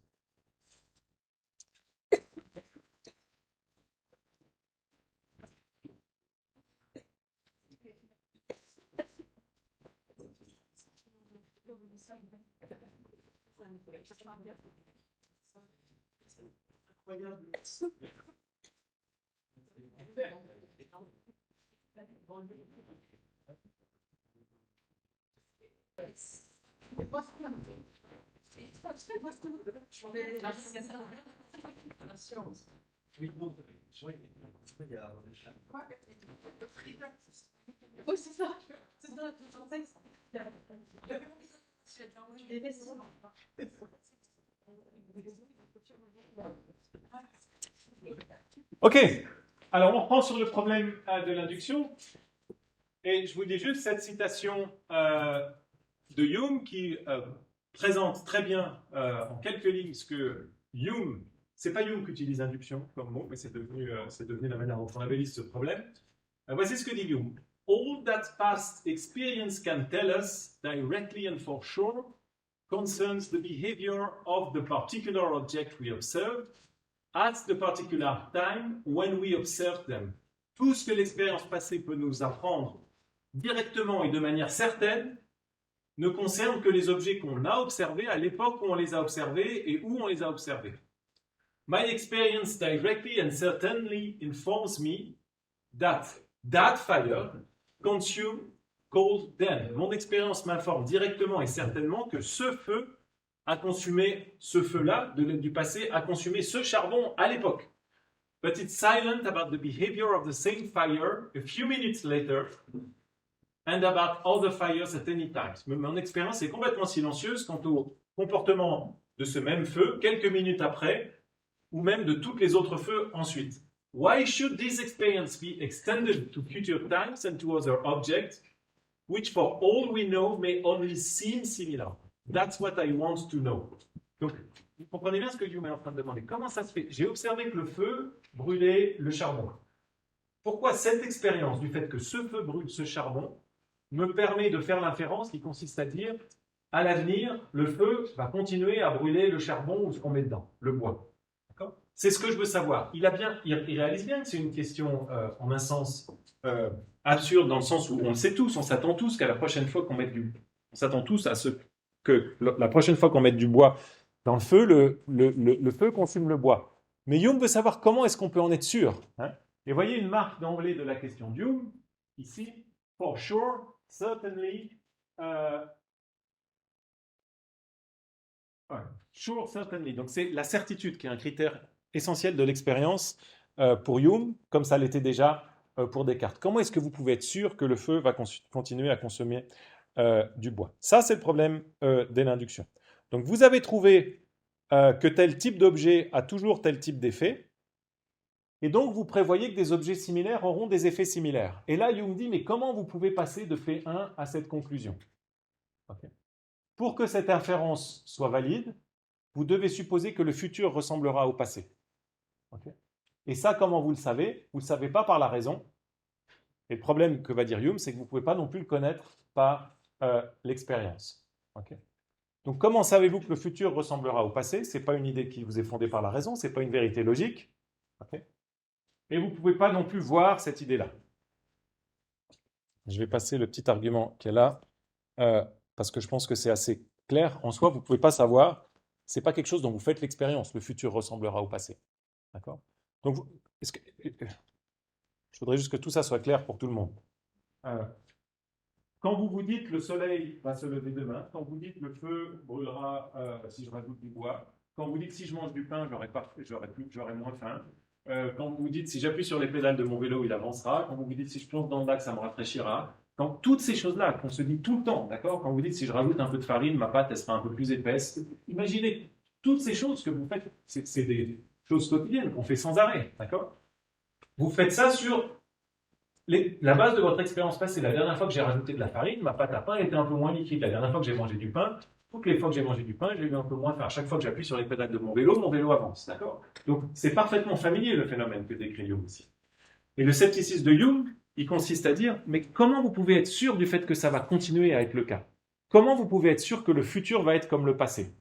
Oh, c'est ça. C'est ça, Ok, alors on reprend sur le problème de l'induction. Et je vous dis juste cette citation de Hume qui présente très bien en quelques lignes ce que Hume, c'est pas Hume qui utilise induction comme mot, mais c'est devenu la manière dont on labellise ce problème. Voici ce que dit Hume. All that past experience can tell us, directly and for sure, concerns the behavior of the particular object we observe at the particular time when we observe them. Tout ce que l'expérience passée peut nous apprendre directement et de manière certaine ne concerne que les objets qu'on a observés à l'époque où on les a observés et où on les a observés. My experience directly and certainly informs me that that fire cold then. Mon expérience m'informe directement et certainement que ce feu a consumé, ce feu-là du passé a consumé ce charbon à l'époque. But it's silent about the behavior of the same fire a few minutes later and about other fires at any time. Mon expérience est complètement silencieuse quant au comportement de ce même feu quelques minutes après ou même de tous les autres feux ensuite. Why should this experience be extended to future times and to other objects, which for all we know may only seem similar? That's what I want to know. Donc, vous comprenez bien ce que Hume est en train de demander. Comment ça se fait? J'ai observé que le feu brûlait le charbon. Pourquoi cette expérience du fait que ce feu brûle ce charbon me permet de faire l'inférence qui consiste à dire, à l'avenir, le feu va continuer à brûler le charbon ou ce qu'on met dedans, le bois. C'est ce que je veux savoir. Il réalise bien que c'est une question, en un sens, absurde, dans le sens où on le sait tous, on s'attend tous qu'à la prochaine fois qu'on mette on s'attend tous à ce que la prochaine fois qu'on mette du bois dans le feu, le feu consume le bois. Mais Hume veut savoir comment est-ce qu'on peut en être sûr. Hein? Et voyez une marque d'anglais de la question d'Hume, ici, for sure, certainly, sure, certainly. Donc c'est la certitude qui est un critère essentiel de l'expérience pour Hume, comme ça l'était déjà pour Descartes. Comment est-ce que vous pouvez être sûr que le feu va continuer à consommer du bois? Ça, c'est le problème de l'induction. Donc vous avez trouvé que tel type d'objet a toujours tel type d'effet, et donc vous prévoyez que des objets similaires auront des effets similaires. Et là, Hume dit, mais comment vous pouvez passer de fait 1 à cette conclusion? Okay. Pour que cette inférence soit valide, vous devez supposer que le futur ressemblera au passé. Okay. Et ça, comment vous le savez? Vous ne le savez pas par la raison. Et le problème que va dire Hume, c'est que vous ne pouvez pas non plus le connaître par l'expérience. Okay. Donc, comment savez-vous que le futur ressemblera au passé? Ce n'est pas une idée qui vous est fondée par la raison, ce n'est pas une vérité logique. Okay. Et vous ne pouvez pas non plus voir cette idée-là. Je vais passer le petit argument qui est là, parce que je pense que c'est assez clair. En soi, vous ne pouvez pas savoir, ce n'est pas quelque chose dont vous faites l'expérience, le futur ressemblera au passé. D'accord? Donc, je voudrais juste que tout ça soit clair pour tout le monde. Quand vous vous dites le soleil va se lever demain, quand vous dites le feu brûlera si je rajoute du bois, quand vous dites si je mange du pain, j'aurai moins faim, quand vous vous dites si j'appuie sur les pédales de mon vélo, il avancera, quand vous vous dites si je plonge dans le lac, ça me rafraîchira, quand toutes ces choses-là qu'on se dit tout le temps, d'accord? Quand vous dites si je rajoute un peu de farine, ma pâte elle sera un peu plus épaisse. Imaginez toutes ces choses que vous faites, c'est des choses quotidiennes qu'on fait sans arrêt, d'accord? Vous faites ça sur la base de votre expérience passée. La dernière fois que j'ai rajouté de la farine, ma pâte à pain était un peu moins liquide. La dernière fois que j'ai mangé du pain, toutes les fois que j'ai mangé du pain, j'ai eu un peu moins faim. À chaque fois que j'appuie sur les pédales de mon vélo avance, d'accord? Donc c'est parfaitement familier le phénomène que décrit Hume ici. Et le scepticisme de Hume, il consiste à dire, mais comment vous pouvez être sûr du fait que ça va continuer à être le cas? Comment vous pouvez être sûr que le futur va être comme le passé?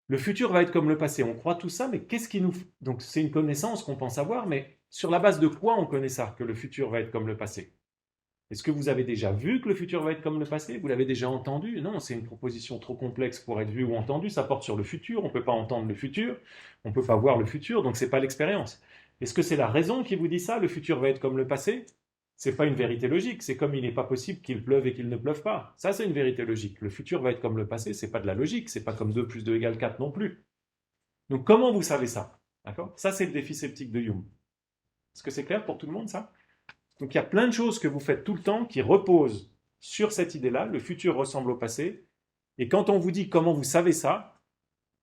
Le futur va être comme le passé. On croit tout ça, mais qu'est-ce qui nous... Donc c'est une connaissance qu'on pense avoir, mais sur la base de quoi on connaît ça, que le futur va être comme le passé? Est-ce que vous avez déjà vu que le futur va être comme le passé? Vous l'avez déjà entendu? Non, c'est une proposition trop complexe pour être vue ou entendue. Ça porte sur le futur. On ne peut pas entendre le futur. On ne peut pas voir le futur, donc ce n'est pas l'expérience. Est-ce que c'est la raison qui vous dit ça? Le futur va être comme le passé? Ce n'est pas une vérité logique. C'est comme il n'est pas possible qu'il pleuve et qu'il ne pleuve pas. Ça, c'est une vérité logique. Le futur va être comme le passé, ce n'est pas de la logique. Ce n'est pas comme 2 plus 2 égale 4 non plus. Donc comment vous savez ça? D'accord? Ça, c'est le défi sceptique de Hume. Est-ce que c'est clair pour tout le monde, ça? Donc il y a plein de choses que vous faites tout le temps qui reposent sur cette idée-là. Le futur ressemble au passé. Et quand on vous dit comment vous savez ça,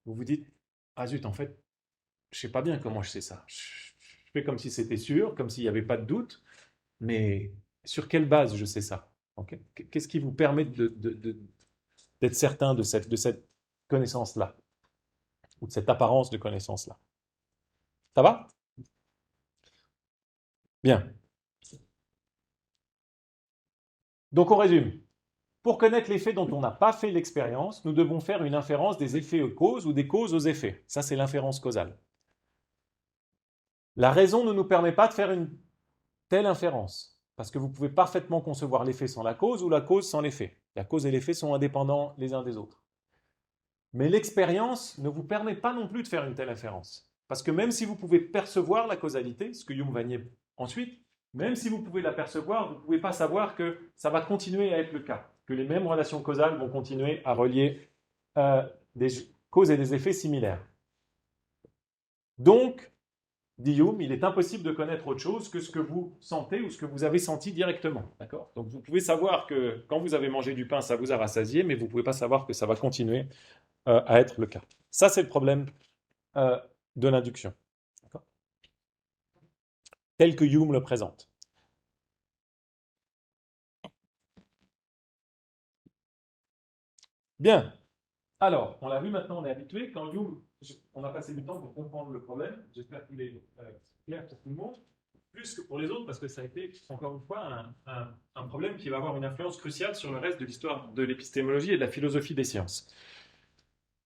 vous vous dites, ah zut, en fait, je ne sais pas bien comment je sais ça. Je fais comme si c'était sûr, comme s'il n'y avait pas de doute. Mais sur quelle base je sais ça? Okay? Qu'est-ce qui vous permet d'être certain de cette connaissance-là? Ou de cette apparence de connaissance-là? Ça va? Bien. Donc on résume. Pour connaître l'effet dont on n'a pas fait l'expérience, nous devons faire une inférence des effets aux causes ou des causes aux effets. Ça, c'est l'inférence causale. La raison ne nous permet pas de faire une telle inférence, parce que vous pouvez parfaitement concevoir l'effet sans la cause ou la cause sans l'effet. La cause et l'effet sont indépendants les uns des autres. Mais l'expérience ne vous permet pas non plus de faire une telle inférence. Parce que même si vous pouvez percevoir la causalité, ce que Hume va nier ensuite, même si vous pouvez l'apercevoir, vous ne pouvez pas savoir que ça va continuer à être le cas, que les mêmes relations causales vont continuer à relier des causes et des effets similaires. Donc, dit Hume, il est impossible de connaître autre chose que ce que vous sentez ou ce que vous avez senti directement. D'accord ? Donc, vous pouvez savoir que quand vous avez mangé du pain, ça vous a rassasié, mais vous ne pouvez pas savoir que ça va continuer à être le cas. Ça, c'est le problème de l'induction. D'accord ? Tel que Hume le présente. Bien. Alors, on l'a vu maintenant, on est habitué. Quand Hume, on a passé du temps pour comprendre le problème. J'espère qu'il est clair pour tout le monde. Plus que pour les autres, parce que ça a été, encore une fois, un problème qui va avoir une influence cruciale sur le reste de l'histoire de l'épistémologie et de la philosophie des sciences.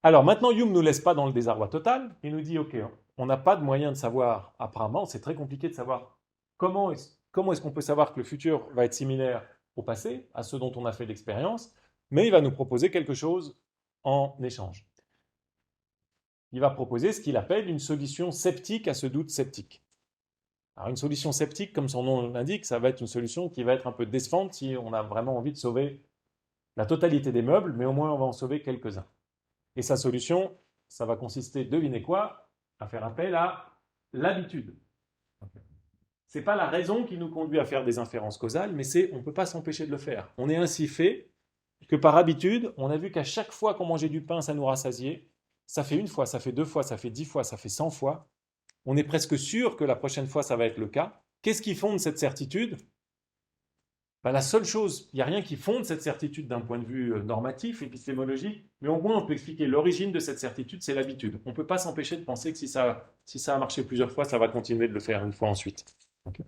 Alors, maintenant, Hume ne nous laisse pas dans le désarroi total. Il nous dit, OK, on n'a pas de moyen de savoir, apparemment, c'est très compliqué de savoir comment est-ce qu'on peut savoir que le futur va être similaire au passé, à ce dont on a fait l'expérience, mais il va nous proposer quelque chose en échange. Il va proposer ce qu'il appelle une solution sceptique à ce doute sceptique. Alors une solution sceptique, comme son nom l'indique, ça va être une solution qui va être un peu décevante si on a vraiment envie de sauver la totalité des meubles, mais au moins on va en sauver quelques-uns. Et sa solution, ça va consister, devinez quoi, à faire appel à l'habitude. Ce n'est pas la raison qui nous conduit à faire des inférences causales, mais on ne peut pas s'empêcher de le faire. On est ainsi fait que par habitude, on a vu qu'à chaque fois qu'on mangeait du pain, ça nous rassasiait. Ça fait une fois, ça fait 2 fois, ça fait 10 fois, ça fait 100 fois. On est presque sûr que la prochaine fois, ça va être le cas. Qu'est-ce qui fonde cette certitude ? La seule chose, il n'y a rien qui fonde cette certitude d'un point de vue normatif, épistémologique, mais au moins on peut expliquer l'origine de cette certitude, c'est l'habitude. On ne peut pas s'empêcher de penser que si ça a marché plusieurs fois, ça va continuer de le faire une fois ensuite. Okay.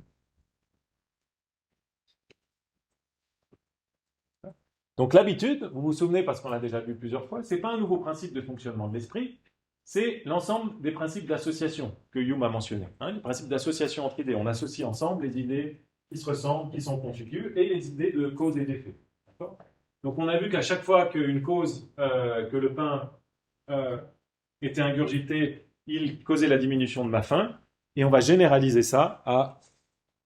Donc l'habitude, vous vous souvenez, parce qu'on l'a déjà vu plusieurs fois, ce n'est pas un nouveau principe de fonctionnement de l'esprit, c'est l'ensemble des principes d'association que Hume a mentionné. Les principes d'association entre idées. On associe ensemble les idées qui se ressemblent, qui sont contiguës, et les idées de cause et d'effet. Donc on a vu qu'à chaque fois qu'une cause, que le pain était ingurgité, il causait la diminution de ma faim, et on va généraliser ça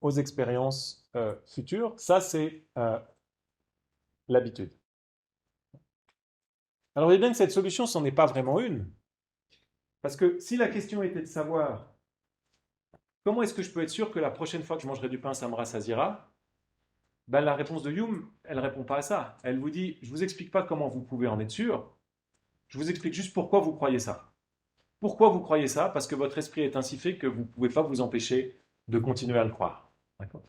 aux expériences futures. Ça, c'est l'habitude. Alors, vous voyez bien que cette solution, ce n'en est pas vraiment une. Parce que si la question était de savoir comment est-ce que je peux être sûr que la prochaine fois que je mangerai du pain, ça me rassasiera, la réponse de Hume, elle ne répond pas à ça. Elle vous dit, je ne vous explique pas comment vous pouvez en être sûr, je vous explique juste pourquoi vous croyez ça. Pourquoi vous croyez ça ? Parce que votre esprit est ainsi fait que vous ne pouvez pas vous empêcher de continuer à le croire. D'accord ?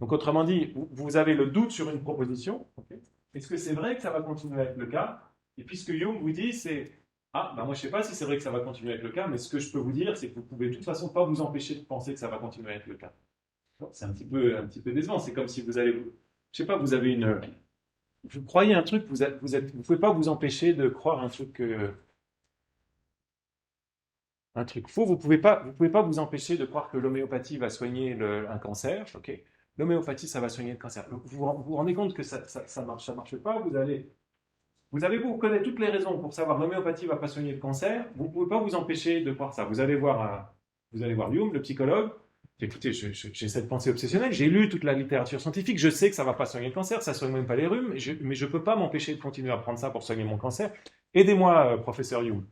Donc, autrement dit, vous avez le doute sur une proposition. Okay ? Est-ce que c'est vrai que ça va continuer à être le cas ? Et puis, ce que Hume vous dit, c'est moi, je ne sais pas si c'est vrai que ça va continuer à être le cas, mais ce que je peux vous dire, c'est que vous ne pouvez de toute façon pas vous empêcher de penser que ça va continuer à être le cas. C'est un petit peu décevant. C'est comme si vous allez... Je ne sais pas, vous avez une... Vous croyez un truc, vous ne pouvez pas vous empêcher de croire un truc... Un truc faux, vous pouvez pas vous empêcher de croire que l'homéopathie va soigner un cancer. Okay. L'homéopathie, ça va soigner le cancer. Vous vous rendez compte que ça marche pas. Vous avez beau connaître toutes les raisons pour savoir que l'homéopathie ne va pas soigner le cancer, vous ne pouvez pas vous empêcher de croire ça. Vous allez voir Hume, le psychologue. Écoutez, j'ai cette pensée obsessionnelle, j'ai lu toute la littérature scientifique, je sais que ça ne va pas soigner le cancer, ça ne soigne même pas les rhumes, mais je ne peux pas m'empêcher de continuer à prendre ça pour soigner mon cancer. Aidez-moi, professeur Hume.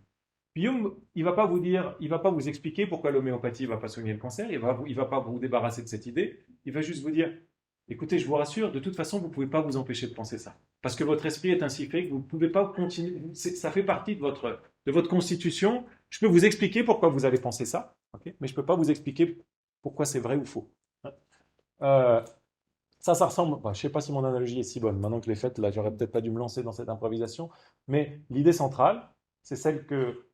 Hume, il ne va pas vous expliquer pourquoi l'homéopathie ne va pas soigner le cancer, il ne va pas vous débarrasser de cette idée, il va juste vous dire, écoutez, je vous rassure, de toute façon, vous ne pouvez pas vous empêcher de penser ça. Parce que votre esprit est ainsi fait que vous ne pouvez pas continuer, ça fait partie de votre constitution. Je peux vous expliquer pourquoi vous avez pensé ça, okay, mais je ne peux pas vous expliquer pourquoi c'est vrai ou faux. Ça ressemble, je ne sais pas si mon analogie est si bonne, maintenant que je l'ai faite, là, j'aurais peut-être pas dû me lancer dans cette improvisation, mais l'idée centrale, c'est celle que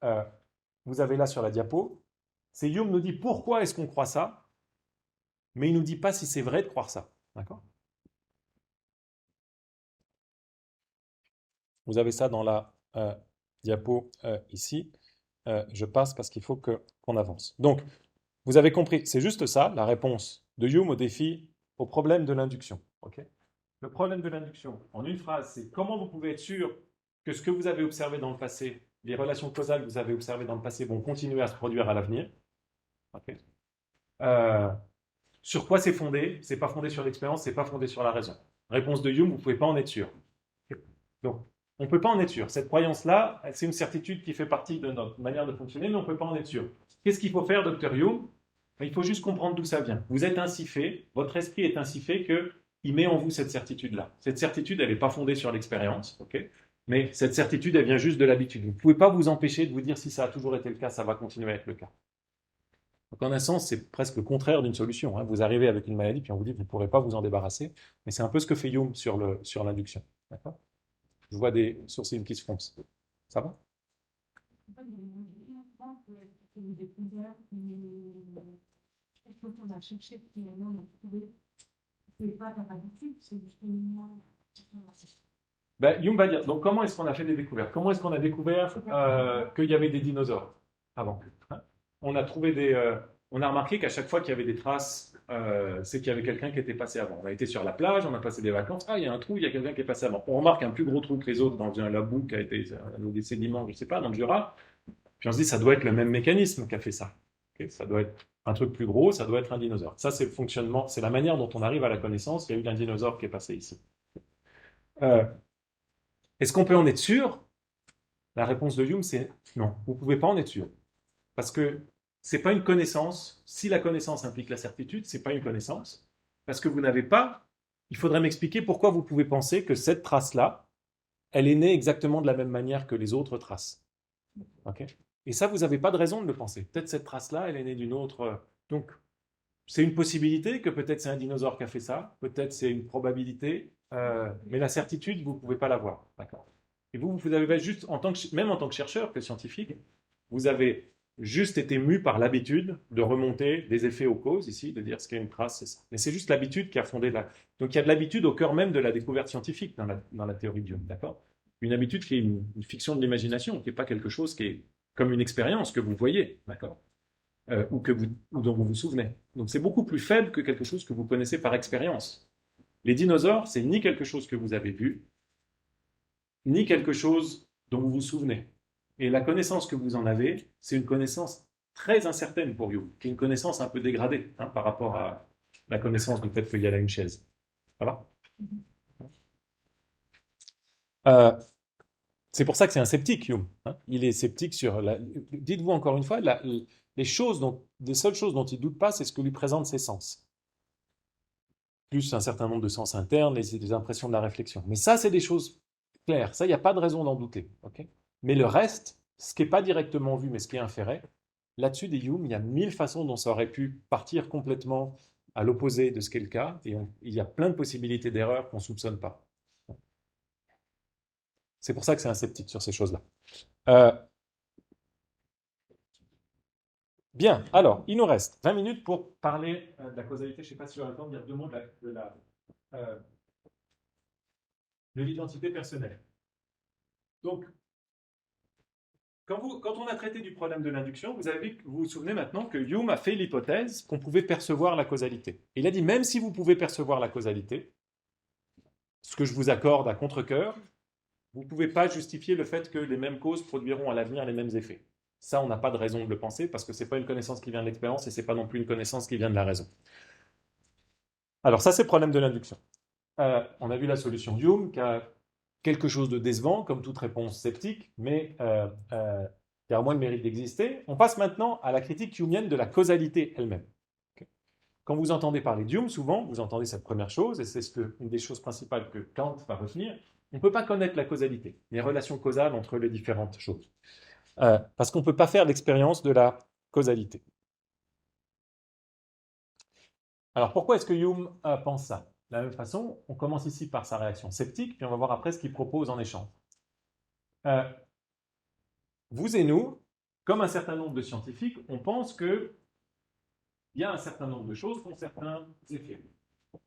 vous avez là sur la diapo. C'est Hume nous dit pourquoi est-ce qu'on croit ça, mais il ne nous dit pas si c'est vrai de croire ça. D'accord ? Vous avez ça dans la diapo ici. Je passe parce qu'il faut qu'on avance. Donc, vous avez compris, c'est juste ça, la réponse de Hume au problème de l'induction. Okay ? Le problème de l'induction, en une phrase, c'est comment vous pouvez être sûr que ce que vous avez observé dans le passé, les relations causales que vous avez observées dans le passé vont continuer à se produire à l'avenir. Okay. Sur quoi c'est fondé? C'est pas fondé sur l'expérience, c'est pas fondé sur la raison. Réponse de Hume, vous ne pouvez pas en être sûr. Donc, on ne peut pas en être sûr. Cette croyance-là, c'est une certitude qui fait partie de notre manière de fonctionner, mais on ne peut pas en être sûr. Qu'est-ce qu'il faut faire, docteur Hume? Il faut juste comprendre d'où ça vient. Vous êtes ainsi fait, votre esprit est ainsi fait qu'il met en vous cette certitude-là. Cette certitude, elle n'est pas fondée sur l'expérience, ok? Mais cette certitude, elle vient juste de l'habitude. Vous ne pouvez pas vous empêcher de vous dire si ça a toujours été le cas, ça va continuer à être le cas. Donc en un sens, c'est presque le contraire d'une solution, hein. Vous arrivez avec une maladie, puis on vous dit que vous ne pourrez pas vous en débarrasser. Mais c'est un peu ce que fait Hume sur l'induction. D'accord? Je vois des sourcils qui se froncent. Ça va? On a cherché, finalement, on a trouvé. C'est pas par habitude, c'est justement. Ben, Hume va dire, donc comment est-ce qu'on a fait des découvertes? Comment est-ce qu'on a découvert qu'il y avait des dinosaures avant? Hein? On a remarqué qu'à chaque fois qu'il y avait des traces, c'est qu'il y avait quelqu'un qui était passé avant. On a été sur la plage, on a passé des vacances, il y a un trou, il y a quelqu'un qui est passé avant. On remarque un plus gros trou que les autres dans un labour qui a été des sédiments, je ne sais pas, dans le Jura. Puis on se dit, ça doit être le même mécanisme qui a fait ça. Okay, ça doit être un truc plus gros, ça doit être un dinosaure. Ça, c'est le fonctionnement, c'est la manière dont on arrive à la connaissance. Il y a eu un dinosaure qui est passé ici. Est-ce qu'on peut en être sûr? La réponse de Hume, c'est non. Vous ne pouvez pas en être sûr. Parce que ce n'est pas une connaissance. Si la connaissance implique la certitude, ce n'est pas une connaissance. Parce que vous n'avez pas... Il faudrait m'expliquer pourquoi vous pouvez penser que cette trace-là, elle est née exactement de la même manière que les autres traces. Okay? Et ça, vous n'avez pas de raison de le penser. Peut-être cette trace-là, elle est née d'une autre... Donc, c'est une possibilité que peut-être c'est un dinosaure qui a fait ça. Peut-être c'est une probabilité. Mais la certitude, vous ne pouvez pas l'avoir. D'accord. Et vous avez juste, même en tant que chercheur, que scientifique, vous avez juste été mu par l'habitude de remonter des effets aux causes, ici, de dire ce qu'est une trace, c'est ça. Mais c'est juste l'habitude qui a fondé la... Donc il y a de l'habitude au cœur même de la découverte scientifique dans la théorie de Hume, d'accord? Une habitude qui est une fiction de l'imagination, qui n'est pas quelque chose qui est comme une expérience que vous voyez, d'accord? Ou dont vous vous souvenez. Donc c'est beaucoup plus faible que quelque chose que vous connaissez par expérience. Les dinosaures, c'est ni quelque chose que vous avez vu, ni quelque chose dont vous vous souvenez. Et la connaissance que vous en avez, c'est une connaissance très incertaine pour Hume, qui est une connaissance un peu dégradée par rapport à la connaissance du fait qu'il y a là une chaise. Voilà. C'est pour ça que c'est un sceptique, Hume. Il est sceptique sur... Dites-vous encore une fois, les seules choses dont il ne doute pas, c'est ce que lui présentent ses sens. Plus un certain nombre de sens internes, les impressions de la réflexion. Mais ça, c'est des choses claires. Ça, il n'y a pas de raison d'en douter. Okay? Mais le reste, ce qui n'est pas directement vu, mais ce qui est inféré, là-dessus, des Hume, il y a 1000 façons dont ça aurait pu partir complètement à l'opposé de ce qu'est le cas. Et il y a plein de possibilités d'erreurs qu'on ne soupçonne pas. C'est pour ça que c'est un sceptique sur ces choses-là. Bien, alors, il nous reste 20 minutes pour parler de la causalité. Je ne sais pas si j'aurai le temps de dire 2 mots de l'identité personnelle. Donc, quand on a traité du problème de l'induction, vous vous souvenez maintenant que Hume a fait l'hypothèse qu'on pouvait percevoir la causalité. Il a dit, même si vous pouvez percevoir la causalité, ce que je vous accorde à contre-cœur, vous ne pouvez pas justifier le fait que les mêmes causes produiront à l'avenir les mêmes effets. Ça, on n'a pas de raison de le penser parce que ce n'est pas une connaissance qui vient de l'expérience et ce n'est pas non plus une connaissance qui vient de la raison. Alors ça, c'est le problème de l'induction. On a vu la solution Hume qui a quelque chose de décevant, comme toute réponse sceptique, mais qui a au moins le mérite d'exister. On passe maintenant à la critique humienne de la causalité elle-même. Okay. Quand vous entendez parler d'Hume, souvent, vous entendez cette première chose, et c'est une des choses principales que Kant va retenir, on ne peut pas connaître la causalité, les relations causales entre les différentes choses. Parce qu'on ne peut pas faire l'expérience de la causalité. Alors pourquoi est-ce que Hume pense ça? De la même façon, on commence ici par sa réaction sceptique, puis on va voir après ce qu'il propose en échange. Vous et nous, comme un certain nombre de scientifiques, on pense qu'il y a un certain nombre de choses qui ont certains effets.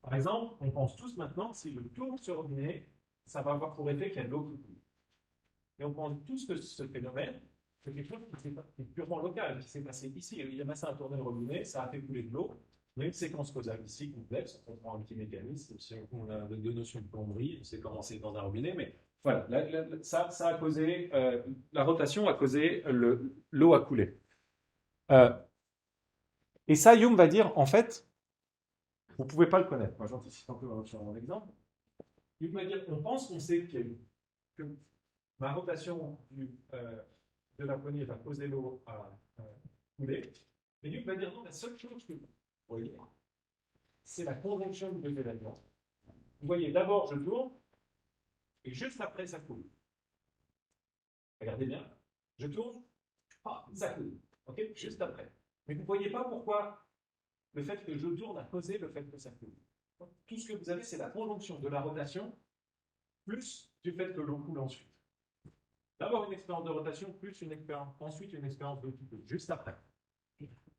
Par exemple, on pense tous maintenant, si je tourne ce robinet, ça va avoir pour effet qu'il y a de l'eau qui coule. Et on pense tous que ce phénomène, c'est quelque chose qui est purement local, qui s'est passé ici. Il a massé à tourner le robinet, ça a fait couler de l'eau. Il y a une séquence causale ici complexe, on prend un petit mécanisme, si on a 2 notions de plomberie, c'est commencé dans un robinet, mais voilà, ça a causé, la rotation a causé l'eau à couler. Et ça, Hume va dire, en fait, Vous ne pouvez pas le connaître. Moi, j'anticipe un peu sur mon exemple. Hume va dire, on pense qu'on sait que ma rotation de la poignée va causer l'eau à couler. Mais Hume va dire, non, la seule chose que vous voyez, c'est la conjonction de deux événements. Vous voyez, d'abord, je tourne, et juste après, ça coule. Regardez bien, je tourne, ça coule. Ok, juste après. Mais vous ne voyez pas pourquoi le fait que je tourne a causé le fait que ça coule. Tout ce que vous avez, c'est la conjonction de la rotation plus du fait que l'eau coule ensuite. D'abord une expérience de rotation, plus ensuite une expérience d'eau qui coule, juste après.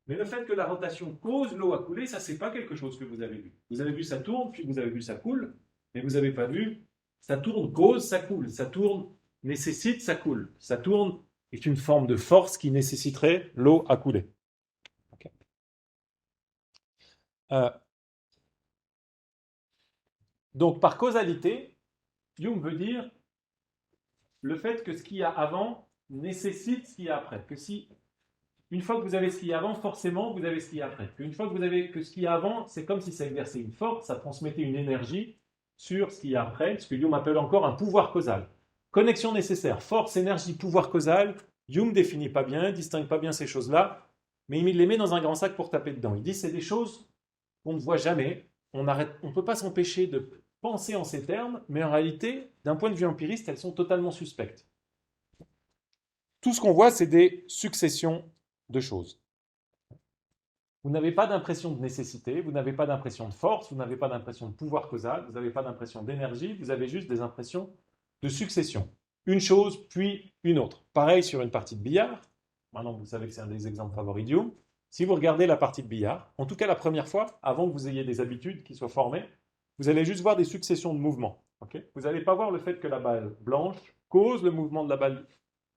Mais le fait que la rotation cause l'eau à couler, ça, c'est pas quelque chose que vous avez vu. Vous avez vu ça tourne, puis vous avez vu ça coule, mais vous n'avez pas vu ça tourne, cause, ça coule. Ça tourne, nécessite, ça coule. Ça tourne est une forme de force qui nécessiterait l'eau à couler. Okay. Donc, par causalité, Hume veut dire le fait que ce qu'il y a avant nécessite ce qu'il y a après. Que si, une fois que vous avez ce qu'il y a avant, forcément, vous avez ce qu'il y a après. Qu'une fois que vous avez que ce qu'il y a avant, c'est comme si ça exerçait une force, ça transmettait une énergie sur ce qu'il y a après, ce que Hume appelle encore un pouvoir causal. Connexion nécessaire, force, énergie, pouvoir causal. Hume ne définit pas bien, ne distingue pas bien ces choses-là, mais il les met dans un grand sac pour taper dedans. Il dit que c'est des choses qu'on ne voit jamais. On ne peut pas s'empêcher de penser en ces termes, mais en réalité, d'un point de vue empiriste, elles sont totalement suspectes. Tout ce qu'on voit, c'est des successions de choses. Vous n'avez pas d'impression de nécessité, vous n'avez pas d'impression de force, vous n'avez pas d'impression de pouvoir causal, vous n'avez pas d'impression d'énergie, vous avez juste des impressions de succession. Une chose, puis une autre. Pareil sur une partie de billard. Maintenant, vous savez que c'est un des exemples favoris d'Hume. Si vous regardez la partie de billard, en tout cas la première fois, avant que vous ayez des habitudes qui soient formées, vous allez juste voir des successions de mouvements. Okay, vous n'allez pas voir le fait que la balle blanche cause le mouvement de la balle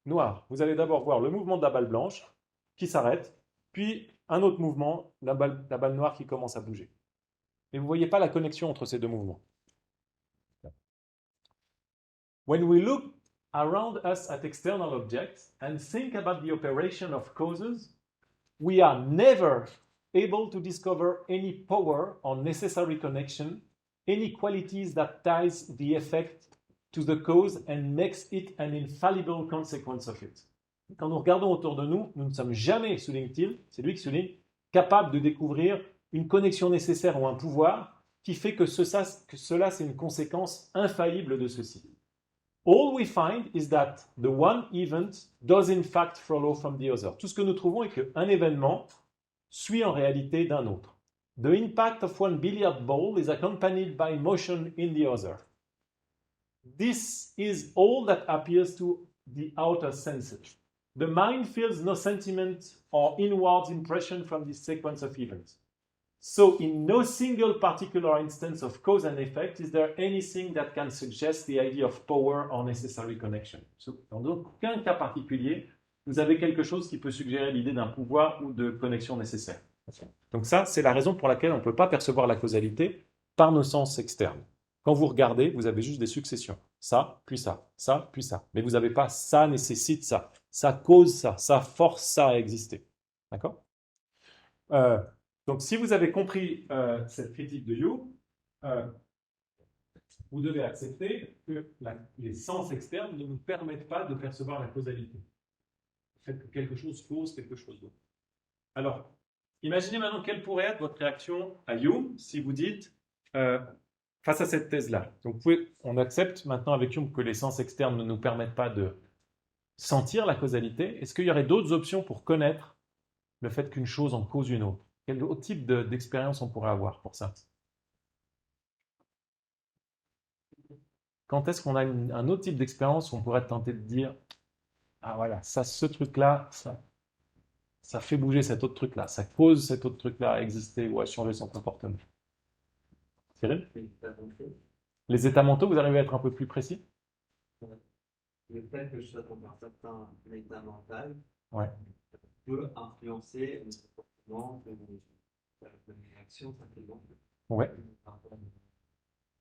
noire. Vous allez d'abord voir le mouvement de la balle blanche qui s'arrête, puis un autre mouvement, la balle noire qui commence à bouger. Et vous ne voyez pas la connexion entre ces deux mouvements. When we look around us at external objects and think about the operation of causes, we are never able to discover any power or necessary connection, any qualities that ties the effect to the cause and makes it an infallible consequence of it. Quand nous regardons autour de nous, nous ne sommes jamais, souligne-t-il, c'est lui qui souligne, capables de découvrir une connexion nécessaire ou un pouvoir qui fait que cela c'est une conséquence infaillible de ceci. All we find is that the one event does in fact follow from the other. Tout ce que nous trouvons est qu'un événement suit en réalité d'un autre. The impact of one billiard ball is accompanied by motion in the other. This is all that appears to the outer senses. The mind feels no sentiment or inward impression from this sequence of events. So, in no single particular instance of cause and effect is there anything that can suggest the idea of power or necessary connection. So, dans aucun cas particulier, vous avez quelque chose qui peut suggérer l'idée d'un pouvoir ou de connexion nécessaire. Donc ça, c'est la raison pour laquelle on ne peut pas percevoir la causalité par nos sens externes. Quand vous regardez, vous avez juste des successions. Ça, puis ça, ça, puis ça. Mais vous n'avez pas ça nécessite ça, ça cause ça, ça force ça à exister. D'accord ? Donc, si vous avez compris cette critique de Hume, vous devez accepter que les sens externes ne nous permettent pas de percevoir la causalité. Le fait que quelque chose cause quelque chose d'autre. Alors, imaginez maintenant quelle pourrait être votre réaction à Hume si vous dites, face à cette thèse-là. Donc, on accepte maintenant avec Hume que les sens externes ne nous permettent pas de sentir la causalité. Est-ce qu'il y aurait d'autres options pour connaître le fait qu'une chose en cause une autre ? Quel autre type d'expérience on pourrait avoir pour ça? Quand est-ce qu'on a un autre type d'expérience où on pourrait être tenté de dire « Ah voilà, ça, ce truc-là, ça fait bouger cet autre truc-là, ça cause cet autre truc-là à exister ou à changer son comportement. » Cyril? Les états mentaux, vous arrivez à être un peu plus précis? Le fait que je sois dans un certain état mental peut influencer le comportement de mes actions simplement. Ouais.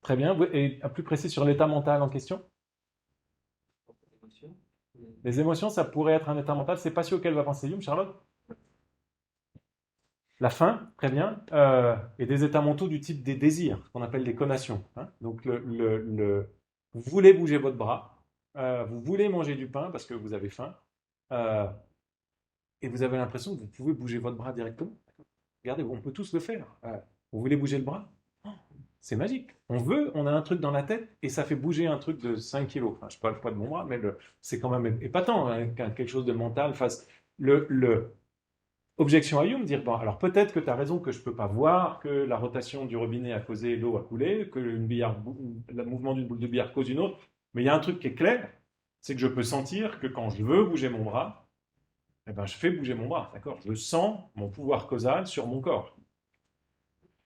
Très bien. Et plus précis sur l'état mental en question? Les émotions, ça pourrait être un état mental. C'est pas celui auquel va penser Hume, Charlotte? la faim, très bien, et des états mentaux du type des désirs, qu'on appelle des conations. Hein. Donc, vous voulez bouger votre bras, vous voulez manger du pain parce que vous avez faim, euh, et vous avez l'impression que vous pouvez bouger votre bras directement. Regardez, on peut tous le faire. Vous voulez bouger le bras? C'est magique. On a un truc dans la tête et ça fait bouger un truc de 5 kilos. Enfin, je ne sais pas le poids de mon bras, mais c'est quand même épatant, hein, quelque chose de mental face. Objection à Hume, dire, bon, alors peut-être que tu as raison que je ne peux pas voir, que la rotation du robinet a causé l'eau à couler, que le mouvement d'une boule de billard cause une autre, mais il y a un truc qui est clair, c'est que je peux sentir que quand je veux bouger mon bras, eh ben, je fais bouger mon bras, d'accord? Je sens mon pouvoir causal sur mon corps.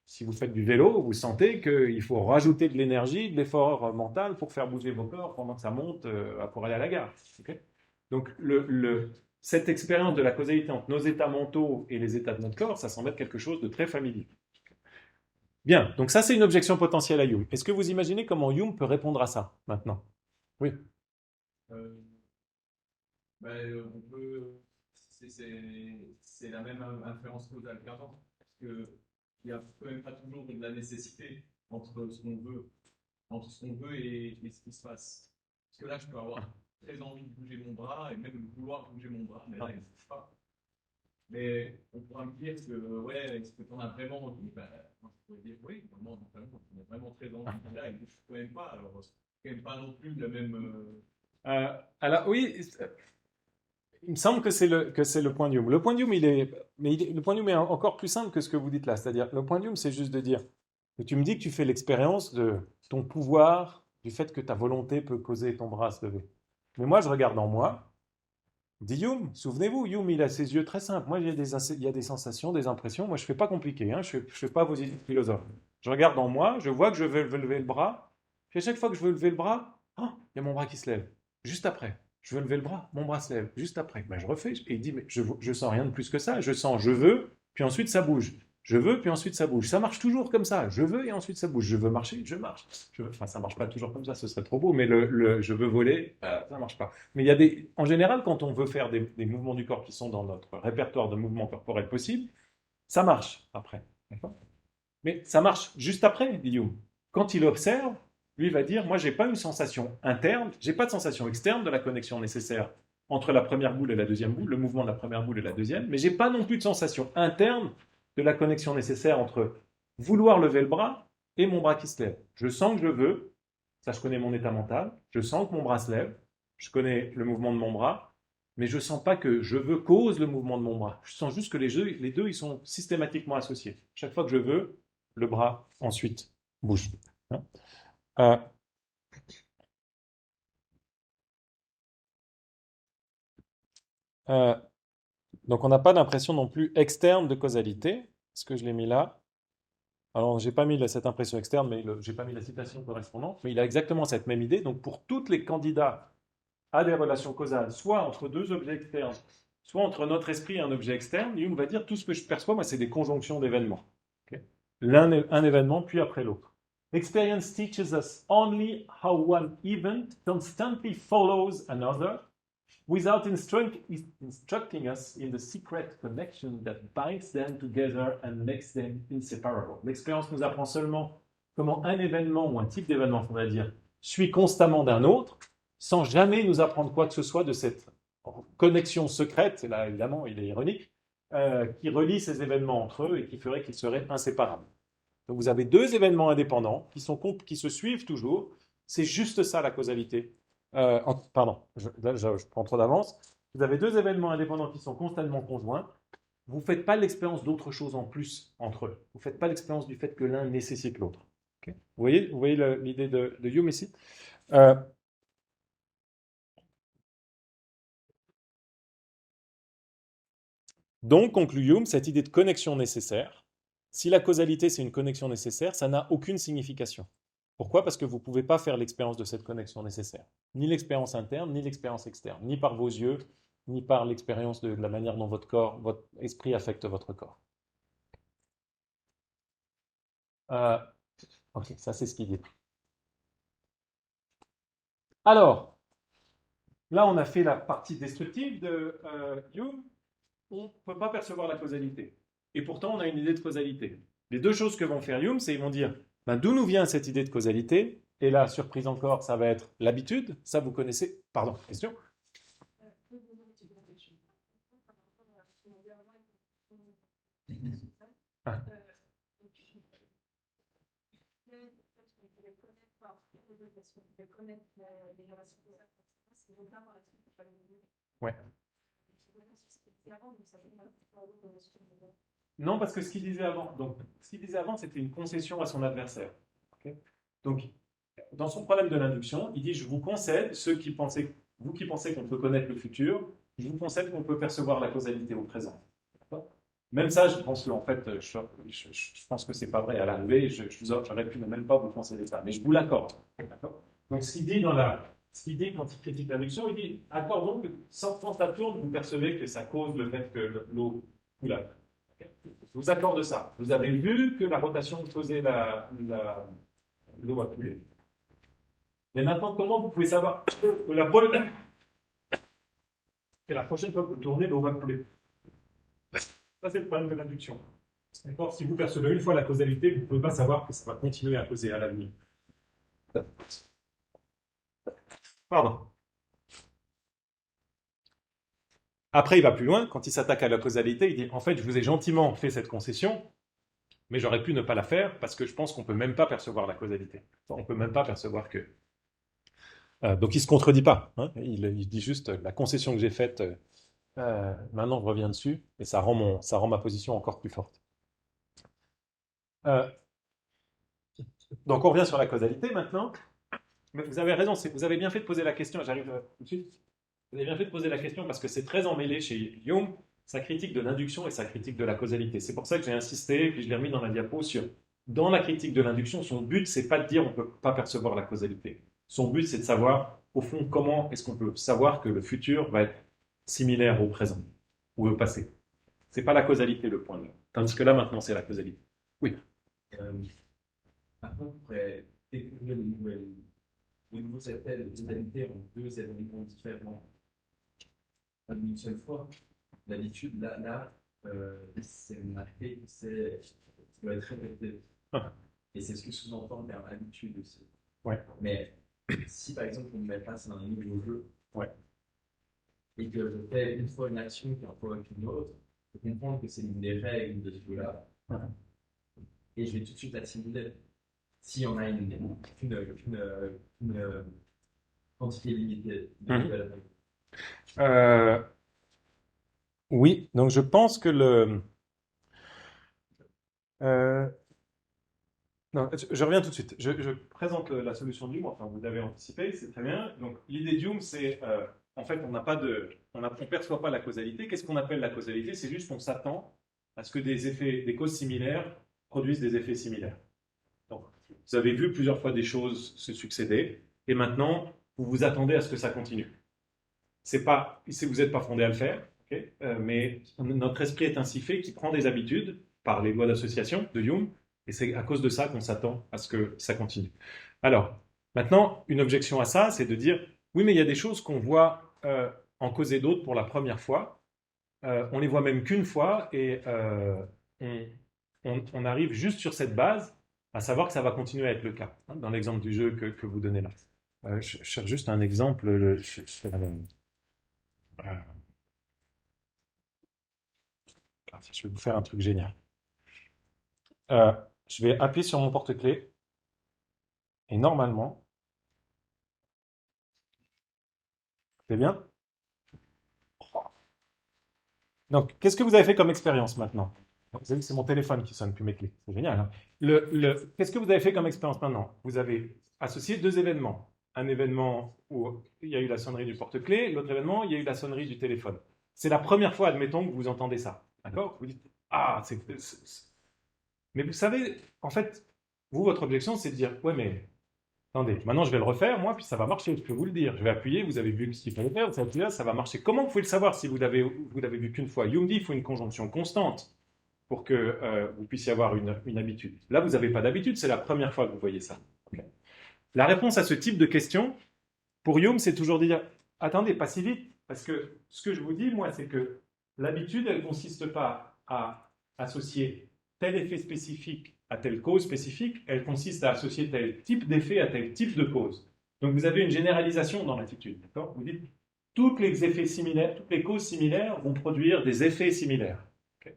Si vous faites du vélo, vous sentez qu'il faut rajouter de l'énergie, de l'effort mental pour faire bouger vos corps pendant que ça monte pour aller à la gare. Okay. Donc, cette expérience de la causalité entre nos états mentaux et les états de notre corps, ça semble être quelque chose de très familier. Bien, donc ça c'est une objection potentielle à Hume. Est-ce que vous imaginez comment Hume peut répondre à ça maintenant? Oui. On peut. C'est la même influence causale qu'avant. Parce que il n'y a quand même pas toujours de la nécessité entre ce qu'on veut, et ce qui se passe. Parce que là, je peux avoir très envie de bouger mon bras et même vouloir bouger mon bras, mais là, il ne bouge pas. Mais on pourra me dire que, ouais, est-ce que tu en as vraiment envie? Moi, je pourrais dire oui, vraiment, on a vraiment très envie. Là, il ne bouge quand même pas. Alors, c'est quand même pas non plus le même. Alors, oui. Il me semble que c'est le point d'Hume. Le point d'Hume, le point d'Hume est encore plus simple que ce que vous dites là. C'est-à-dire, le point d'Hume, c'est juste de dire que tu me dis que tu fais l'expérience de ton pouvoir, du fait que ta volonté peut causer ton bras à se lever. Mais moi, je regarde en moi, dit Hume, souvenez-vous, Hume, il a ses yeux très simples. Moi, il y a des sensations, des impressions. Moi, je ne fais pas compliqué, hein, je ne fais pas vos idées de philosophe. Je regarde en moi, je vois que je veux lever le bras, puis à chaque fois que je veux lever le bras, il y a mon bras qui se lève. Juste après. Je veux lever le bras, mon bras se lève. Juste après, je refais. Et il dit, mais je sens rien de plus que ça. Je sens, je veux, puis ensuite ça bouge. Je veux, puis ensuite ça bouge. Ça marche toujours comme ça. Je veux et ensuite ça bouge. Je veux marcher, je marche. Enfin, ça marche pas toujours comme ça, ce serait trop beau, mais je veux voler, ça marche pas. Mais il y a en général, quand on veut faire des mouvements du corps qui sont dans notre répertoire de mouvements corporels possibles, ça marche après. Mais ça marche juste après, dit Hume. Quand il observe, lui va dire, moi, j'ai pas une sensation interne, j'ai pas de sensation externe de la connexion nécessaire entre la première boule et la deuxième boule, le mouvement de la première boule et la deuxième, mais j'ai pas non plus de sensation interne de la connexion nécessaire entre vouloir lever le bras et mon bras qui se lève. Je sens que je veux, ça je connais mon état mental, je sens que mon bras se lève, je connais le mouvement de mon bras, mais je sens pas que je veux cause le mouvement de mon bras. Je sens juste que les deux ils sont systématiquement associés. Chaque fois que je veux, le bras ensuite bouge. Donc on n'a pas d'impression non plus externe de causalité. Est-ce que je l'ai mis là? Alors j'ai pas mis cette impression externe, mais j'ai pas mis la citation correspondante, mais il a exactement cette même idée. Donc pour tous les candidats à des relations causales, soit entre deux objets externes, soit entre notre esprit et un objet externe, Hume va dire tout ce que je perçois, moi, c'est des conjonctions d'événements. Okay, un événement, puis après l'autre. Experience teaches us only how one event constantly follows another without instructing us in the secret connection that binds them together and makes them inseparable. L'expérience nous apprend seulement comment un événement ou un type d'événement, on va dire, suit constamment d'un autre, sans jamais nous apprendre quoi que ce soit de cette connexion secrète, là évidemment il est ironique, qui relie ces événements entre eux et qui ferait qu'ils seraient inséparables. Donc vous avez deux événements indépendants qui se suivent toujours. C'est juste ça la causalité. Pardon, je prends trop d'avance. Vous avez deux événements indépendants qui sont constamment conjoints. Vous ne faites pas l'expérience d'autre chose en plus entre eux. Vous ne faites pas l'expérience du fait que l'un nécessite l'autre. Okay, vous voyez l'idée de Hume ici. Donc, conclut Hume, cette idée de connexion nécessaire, si la causalité c'est une connexion nécessaire, ça n'a aucune signification. Pourquoi? Parce que vous ne pouvez pas faire l'expérience de cette connexion nécessaire. Ni l'expérience interne, ni l'expérience externe. Ni par vos yeux, ni par l'expérience de la manière dont votre esprit affecte votre corps. Ok, ça c'est ce qu'il dit. Alors, là on a fait la partie destructive de Hume. On ne peut pas percevoir la causalité. et pourtant on a une idée de causalité. Les deux choses que vont faire Hume, c'est ils vont dire ben, d'où nous vient cette idée de causalité? Et là, surprise encore, ça va être l'habitude. Ça, vous connaissez. Pardon, question? Ah. Ouais. Non, parce que ce qu'il disait avant, c'était une concession à son adversaire. Okay. Donc, dans son problème de l'induction, il dit je vous concède, vous qui pensez qu'on peut connaître le futur, je vous concède qu'on peut percevoir la causalité au présent. Même ça, je pense que en fait, je pense que c'est pas vrai à l'arrivée. J'aurais pu ne même pas vous concéder ça, mais je vous l'accorde. Donc, ce qu'il dit quand il critique l'induction, il dit accordons que sans ça tourne, vous percevez que ça cause le fait que l'eau coule. Je vous accorde ça. Vous avez vu que la rotation causait l'eau à couler. Mais maintenant, comment vous pouvez savoir que la prochaine fois que vous tournez, l'eau va couler? Ça, c'est le problème de l'induction. D'accord? Si vous percevez une fois la causalité, vous ne pouvez pas savoir que ça va continuer à causer à l'avenir. Pardon. Après, il va plus loin. Quand il s'attaque à la causalité, il dit en fait, je vous ai gentiment fait cette concession, mais j'aurais pu ne pas la faire parce que je pense qu'on ne peut même pas percevoir la causalité. On ne peut même pas percevoir que. Donc, il ne se contredit pas. Hein. Il dit juste la concession que j'ai faite. Maintenant, je reviens dessus et ça rend ma position encore plus forte. Donc, on revient sur la causalité maintenant. Mais vous avez raison, vous avez bien fait de poser la question. J'arrive tout de suite. Vous avez bien fait de poser la question parce que c'est très emmêlé chez Hume, sa critique de l'induction et sa critique de la causalité. C'est pour ça que j'ai insisté, puis je l'ai remis dans la diapo sur. Dans la critique de l'induction, son but, c'est pas de dire on ne peut pas percevoir la causalité. Son but, c'est de savoir, au fond, comment est-ce qu'on peut savoir que le futur va être similaire au présent ou au passé. C'est pas la causalité le point là. Tandis que là, maintenant, c'est la causalité. Oui. Après, on pourrait découvrir de nouveaux appels de causalité en deux événements différents en une seule fois. D'habitude, là c'est marqué que ça doit être répété. Ah. Et c'est ce que sous-entend le terme habitude aussi. Ouais. Mais si par exemple on me met face à un nouveau jeu, ouais. Et que je fais une fois une action puis une fois une autre, je peux comprendre que c'est une des règles de ce jeu-là. Et je vais tout de suite assimiler. S'il y en a une quantité limitée de nouvelles règles. Oui, donc je pense que non, je reviens tout de suite. Je présente la solution de Hume, enfin vous l'avez anticipé, c'est très bien. Donc l'idée de Hume, c'est en fait on ne perçoit pas la causalité. Qu'est-ce qu'on appelle la causalité? C'est juste qu'on s'attend à ce que des causes similaires produisent des effets similaires. Donc, vous avez vu plusieurs fois des choses se succéder, et maintenant vous vous attendez à ce que ça continue. Vous n'êtes pas fondé à le faire, okay, mais notre esprit est ainsi fait qu'il prend des habitudes par les lois d'association de Hume. Et c'est à cause de ça qu'on s'attend à ce que ça continue. Alors, maintenant, une objection à ça, c'est de dire, oui, mais il y a des choses qu'on voit en causer d'autres pour la première fois. On les voit même qu'une fois et on arrive juste sur cette base à savoir que ça va continuer à être le cas, hein, dans l'exemple du jeu que vous donnez là. Je cherche juste un exemple. Je vais vous faire un truc génial. Je vais appuyer sur mon porte-clés et normalement, c'est bien? Donc, qu'est-ce que vous avez fait comme expérience maintenant? Vous avez vu que c'est mon téléphone qui sonne plus mes clés. C'est génial. Hein, qu'est-ce que vous avez fait comme expérience maintenant? Vous avez associé deux événements. Un événement où il y a eu la sonnerie du porte-clés, l'autre événement, il y a eu la sonnerie du téléphone. C'est la première fois, admettons, que vous entendez ça. D'accord? Vous dites, ah, Mais vous savez, en fait, votre objection, c'est de dire, ouais, mais attendez, maintenant je vais le refaire, moi, puis ça va marcher, je peux vous le dire. Je vais appuyer, vous avez vu ce qu'il fallait faire, vous savez, ça va marcher. Comment vous pouvez le savoir si vous l'avez vu qu'une fois? Hume dit il faut une conjonction constante pour que vous puissiez avoir une habitude. Là, vous n'avez pas d'habitude, c'est la première fois que vous voyez ça. Okay. La réponse à ce type de question, pour Hume, c'est toujours de dire, attendez, pas si vite, parce que ce que je vous dis, moi, c'est que l'habitude, elle ne consiste pas à associer tel effet spécifique à telle cause spécifique, elle consiste à associer tel type d'effet à tel type de cause. Donc vous avez une généralisation dans l'attitude, d'accord? Vous dites tous les effets similaires, toutes les causes similaires vont produire des effets similaires. Okay.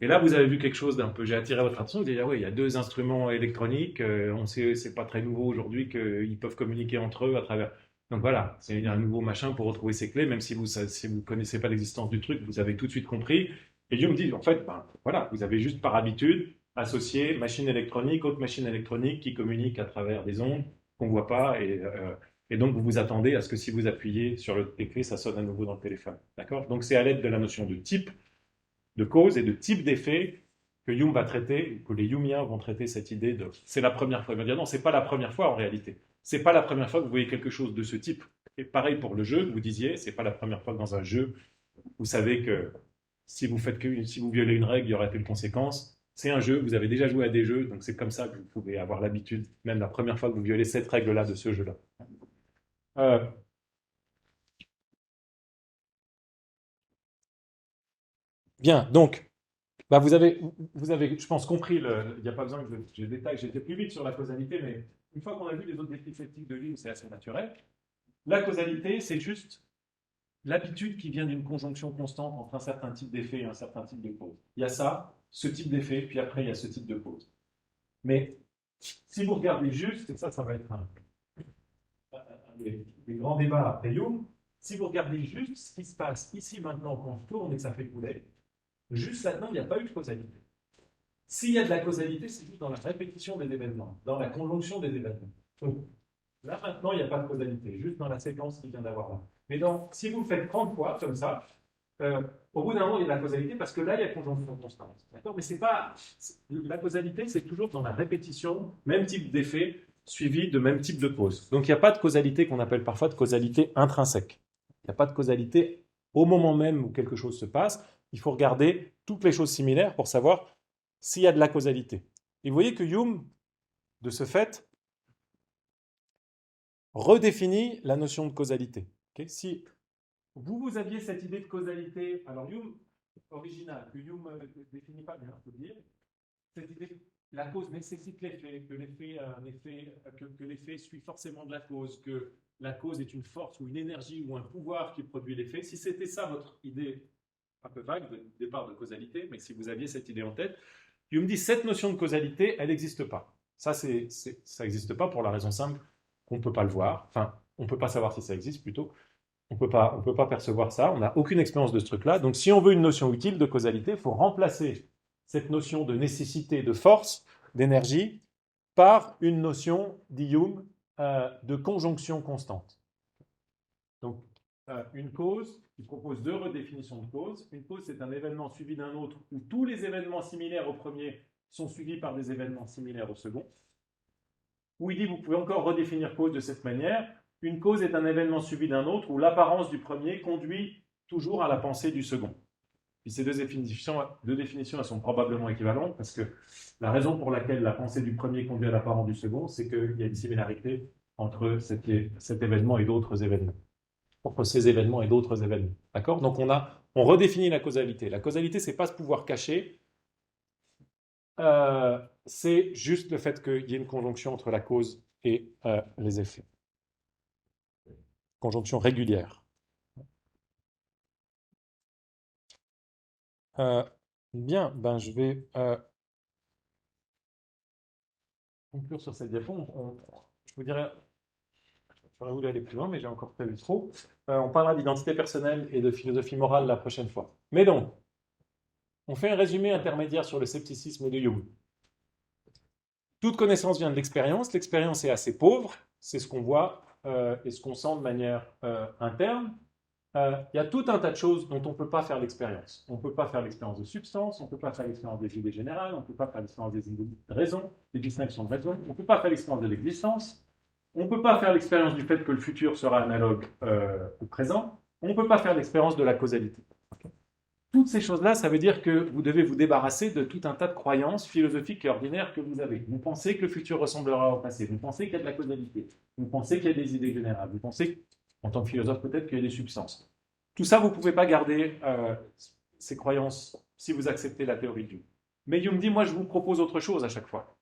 Et là, vous avez vu quelque chose d'un peu, j'ai attiré votre attention, vous dites, ah oui, il y a deux instruments électroniques, on sait, c'est pas très nouveau aujourd'hui qu'ils peuvent communiquer entre eux à travers. Donc voilà, c'est un nouveau machin pour retrouver ces clés, même si vous ne connaissez pas l'existence du truc, vous avez tout de suite compris. Et Dieu me dit, en fait, ben, voilà, vous avez juste par habitude associé machine électronique, autre machine électronique qui communique à travers des ondes qu'on ne voit pas, et donc vous vous attendez à ce que si vous appuyez sur le clé, ça sonne à nouveau dans le téléphone. D'accord? Donc c'est à l'aide de la notion de type, de cause et de type d'effet que Hume va traiter, que les Humiens vont traiter cette idée de c'est la première fois. Ils vont dire non, c'est pas la première fois en réalité. C'est pas la première fois que vous voyez quelque chose de ce type. Et pareil pour le jeu, vous disiez, c'est pas la première fois que dans un jeu, vous savez que si vous violez une règle, il y aura telle conséquence. C'est un jeu, vous avez déjà joué à des jeux, donc c'est comme ça que vous pouvez avoir l'habitude, même la première fois que vous violez cette règle-là de ce jeu-là. Bien, donc, bah vous avez, je pense, compris, il n'y a pas besoin que je détaille, j'étais plus vite sur la causalité, mais une fois qu'on a vu les autres défis sceptiques de Hume, c'est assez naturel. La causalité, c'est juste l'habitude qui vient d'une conjonction constante entre un certain type d'effet et un certain type de cause. Il y a ça, ce type d'effet, puis après il y a ce type de cause. Mais si vous regardez juste, et ça va être un des grands débats après Hume, si vous regardez juste ce qui se passe ici maintenant quand on tourne et que ça fait couler, juste là-dedans, il n'y a pas eu de causalité. S'il y a de la causalité, c'est juste dans la répétition des événements, dans la conjonction des événements. Donc, là maintenant, il n'y a pas de causalité, juste dans la séquence qui vient d'avoir là. Mais donc, si vous le faites 30 fois, comme ça, au bout d'un moment, il y a de la causalité parce que là, il y a conjonction constante. D'accord? Mais c'est pas. La causalité, c'est toujours dans la répétition, même type d'effet, suivi de même type de cause. Donc, il n'y a pas de causalité qu'on appelle parfois de causalité intrinsèque. Il n'y a pas de causalité au moment même où quelque chose se passe. Il faut regarder toutes les choses similaires pour savoir s'il y a de la causalité. Et vous voyez que Hume, de ce fait, redéfinit la notion de causalité. Okay? Si vous aviez cette idée de causalité, alors Hume, original, que Hume ne définit pas bien, il faut dire, cette idée, la cause nécessite l'effet, que l'effet suit forcément de la cause, que la cause est une force ou une énergie ou un pouvoir qui produit l'effet. Si c'était ça votre idée un peu vague de départ de causalité, mais si vous aviez cette idée en tête, Hume dit cette notion de causalité, elle n'existe pas. Ça n'existe pas pour la raison simple qu'on ne peut pas le voir. Enfin, on ne peut pas savoir si ça existe plutôt. On ne peut pas percevoir ça. On n'a aucune expérience de ce truc-là. Donc, si on veut une notion utile de causalité, il faut remplacer cette notion de nécessité, de force, d'énergie, par une notion, dit Hume, de conjonction constante. Donc, une cause, il propose deux redéfinitions de cause. Une cause, c'est un événement suivi d'un autre où tous les événements similaires au premier sont suivis par des événements similaires au second. Où il dit, vous pouvez encore redéfinir cause de cette manière. Une cause est un événement suivi d'un autre où l'apparence du premier conduit toujours à la pensée du second. Puis ces deux définitions, elles sont probablement équivalentes parce que la raison pour laquelle la pensée du premier conduit à l'apparence du second, c'est qu'il y a une similarité entre cet événement et d'autres événements. Entre ces événements et d'autres événements. D'accord? Donc on redéfinit la causalité. La causalité, c'est pas ce pouvoir caché, c'est juste le fait qu'il y ait une conjonction entre la cause et les effets. Conjonction régulière. Bien, ben je vais conclure sur cette diapo. Je vous dirais, j'aurais voulu aller plus loin, mais j'ai encore prévu trop. On parlera d'identité personnelle et de philosophie morale la prochaine fois. Mais donc, on fait un résumé intermédiaire sur le scepticisme de Hume. Toute connaissance vient de l'expérience. L'expérience est assez pauvre. C'est ce qu'on voit et ce qu'on sent de manière interne. Il y a tout un tas de choses dont on ne peut pas faire l'expérience. On ne peut pas faire l'expérience de substance, on ne peut pas faire l'expérience des idées générales, on ne peut pas faire l'expérience des idées de raison, des distinctions de raison, on ne peut pas faire l'expérience de l'existence, on ne peut pas faire l'expérience du fait que le futur sera analogue au présent, on ne peut pas faire l'expérience de la causalité. Okay. Toutes ces choses-là, ça veut dire que vous devez vous débarrasser de tout un tas de croyances philosophiques et ordinaires que vous avez. Vous pensez que le futur ressemblera au passé, vous pensez qu'il y a de la causalité, vous pensez qu'il y a des idées générales, vous pensez, en tant que philosophe peut-être, qu'il y a des substances. Tout ça, vous ne pouvez pas garder ces croyances si vous acceptez la théorie de Hume. Mais Hume dit, moi, je vous propose autre chose à chaque fois.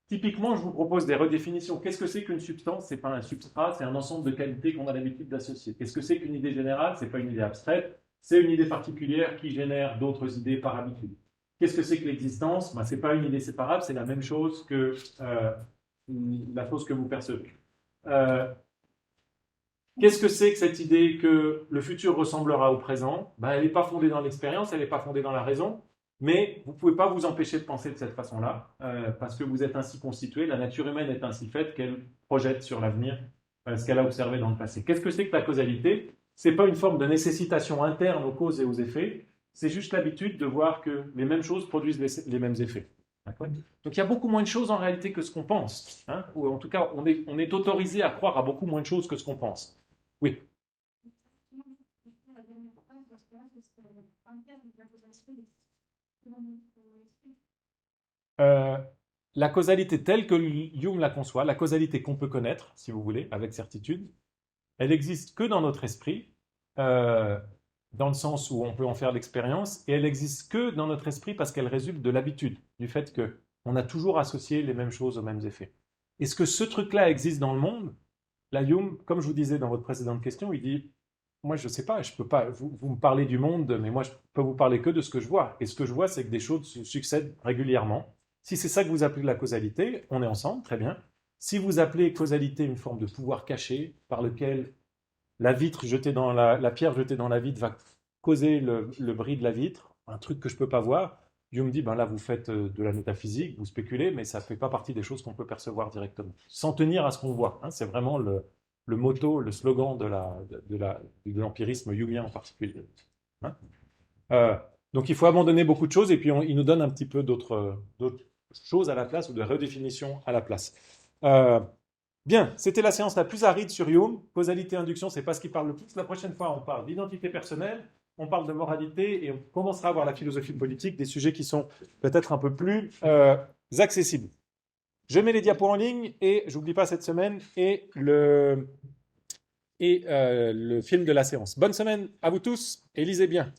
Typiquement, je vous propose des redéfinitions. Qu'est-ce que c'est qu'une substance? C'est pas un substrat, c'est un ensemble de qualités qu'on a l'habitude d'associer. Qu'est-ce que c'est qu'une idée générale? C'est pas une idée abstraite, c'est une idée particulière qui génère d'autres idées par habitude. Qu'est-ce que c'est que l'existence? Ben, c'est pas une idée séparable, c'est la même chose que la chose que vous percevez. Qu'est-ce que c'est que cette idée que le futur ressemblera au présent? Ben, elle n'est pas fondée dans l'expérience, elle n'est pas fondée dans la raison. Mais vous ne pouvez pas vous empêcher de penser de cette façon-là, parce que vous êtes ainsi constitué, la nature humaine est ainsi faite qu'elle projette sur l'avenir ce qu'elle a observé dans le passé. Qu'est-ce que c'est que la causalité? Ce n'est pas une forme de nécessitation interne aux causes et aux effets, c'est juste l'habitude de voir que les mêmes choses produisent les mêmes effets. Donc il y a beaucoup moins de choses en réalité que ce qu'on pense, hein, ou en tout cas on est autorisé à croire à beaucoup moins de choses que ce qu'on pense. Oui. La causalité telle que Hume la conçoit, la causalité qu'on peut connaître, si vous voulez, avec certitude, elle n'existe que dans notre esprit, dans le sens où on peut en faire l'expérience, et elle n'existe que dans notre esprit parce qu'elle résulte de l'habitude, du fait qu'on a toujours associé les mêmes choses aux mêmes effets. Est-ce que ce truc-là existe dans le monde? Là, Hume, comme je vous disais dans votre précédente question, il dit, moi je ne sais pas, je peux pas, vous me parlez du monde, mais moi je peux vous parler que de ce que je vois. Et ce que je vois, c'est que des choses succèdent régulièrement. Si c'est ça que vous appelez la causalité, on est ensemble, très bien. Si vous appelez causalité une forme de pouvoir caché par lequel la vitre jetée dans la pierre jetée dans la vitre va causer le bris de la vitre, un truc que je ne peux pas voir, Hume me dit, ben là vous faites de la métaphysique, vous spéculez, mais ça ne fait pas partie des choses qu'on peut percevoir directement, sans tenir à ce qu'on voit. Hein, c'est vraiment le motto, le slogan de l'empirisme humien en particulier. Hein, donc il faut abandonner beaucoup de choses et puis il nous donne un petit peu d'autres choses à la place ou de redéfinitions à la place. Bien, c'était la séance la plus aride sur Hume. Causalité, induction, c'est pas ce qui parle le plus. La prochaine fois, on parle d'identité personnelle, on parle de moralité et on commencera à voir la philosophie politique, des sujets qui sont peut-être un peu plus accessibles. Je mets les diapos en ligne et j'oublie pas cette semaine et le film de la séance. Bonne semaine à vous tous et lisez bien.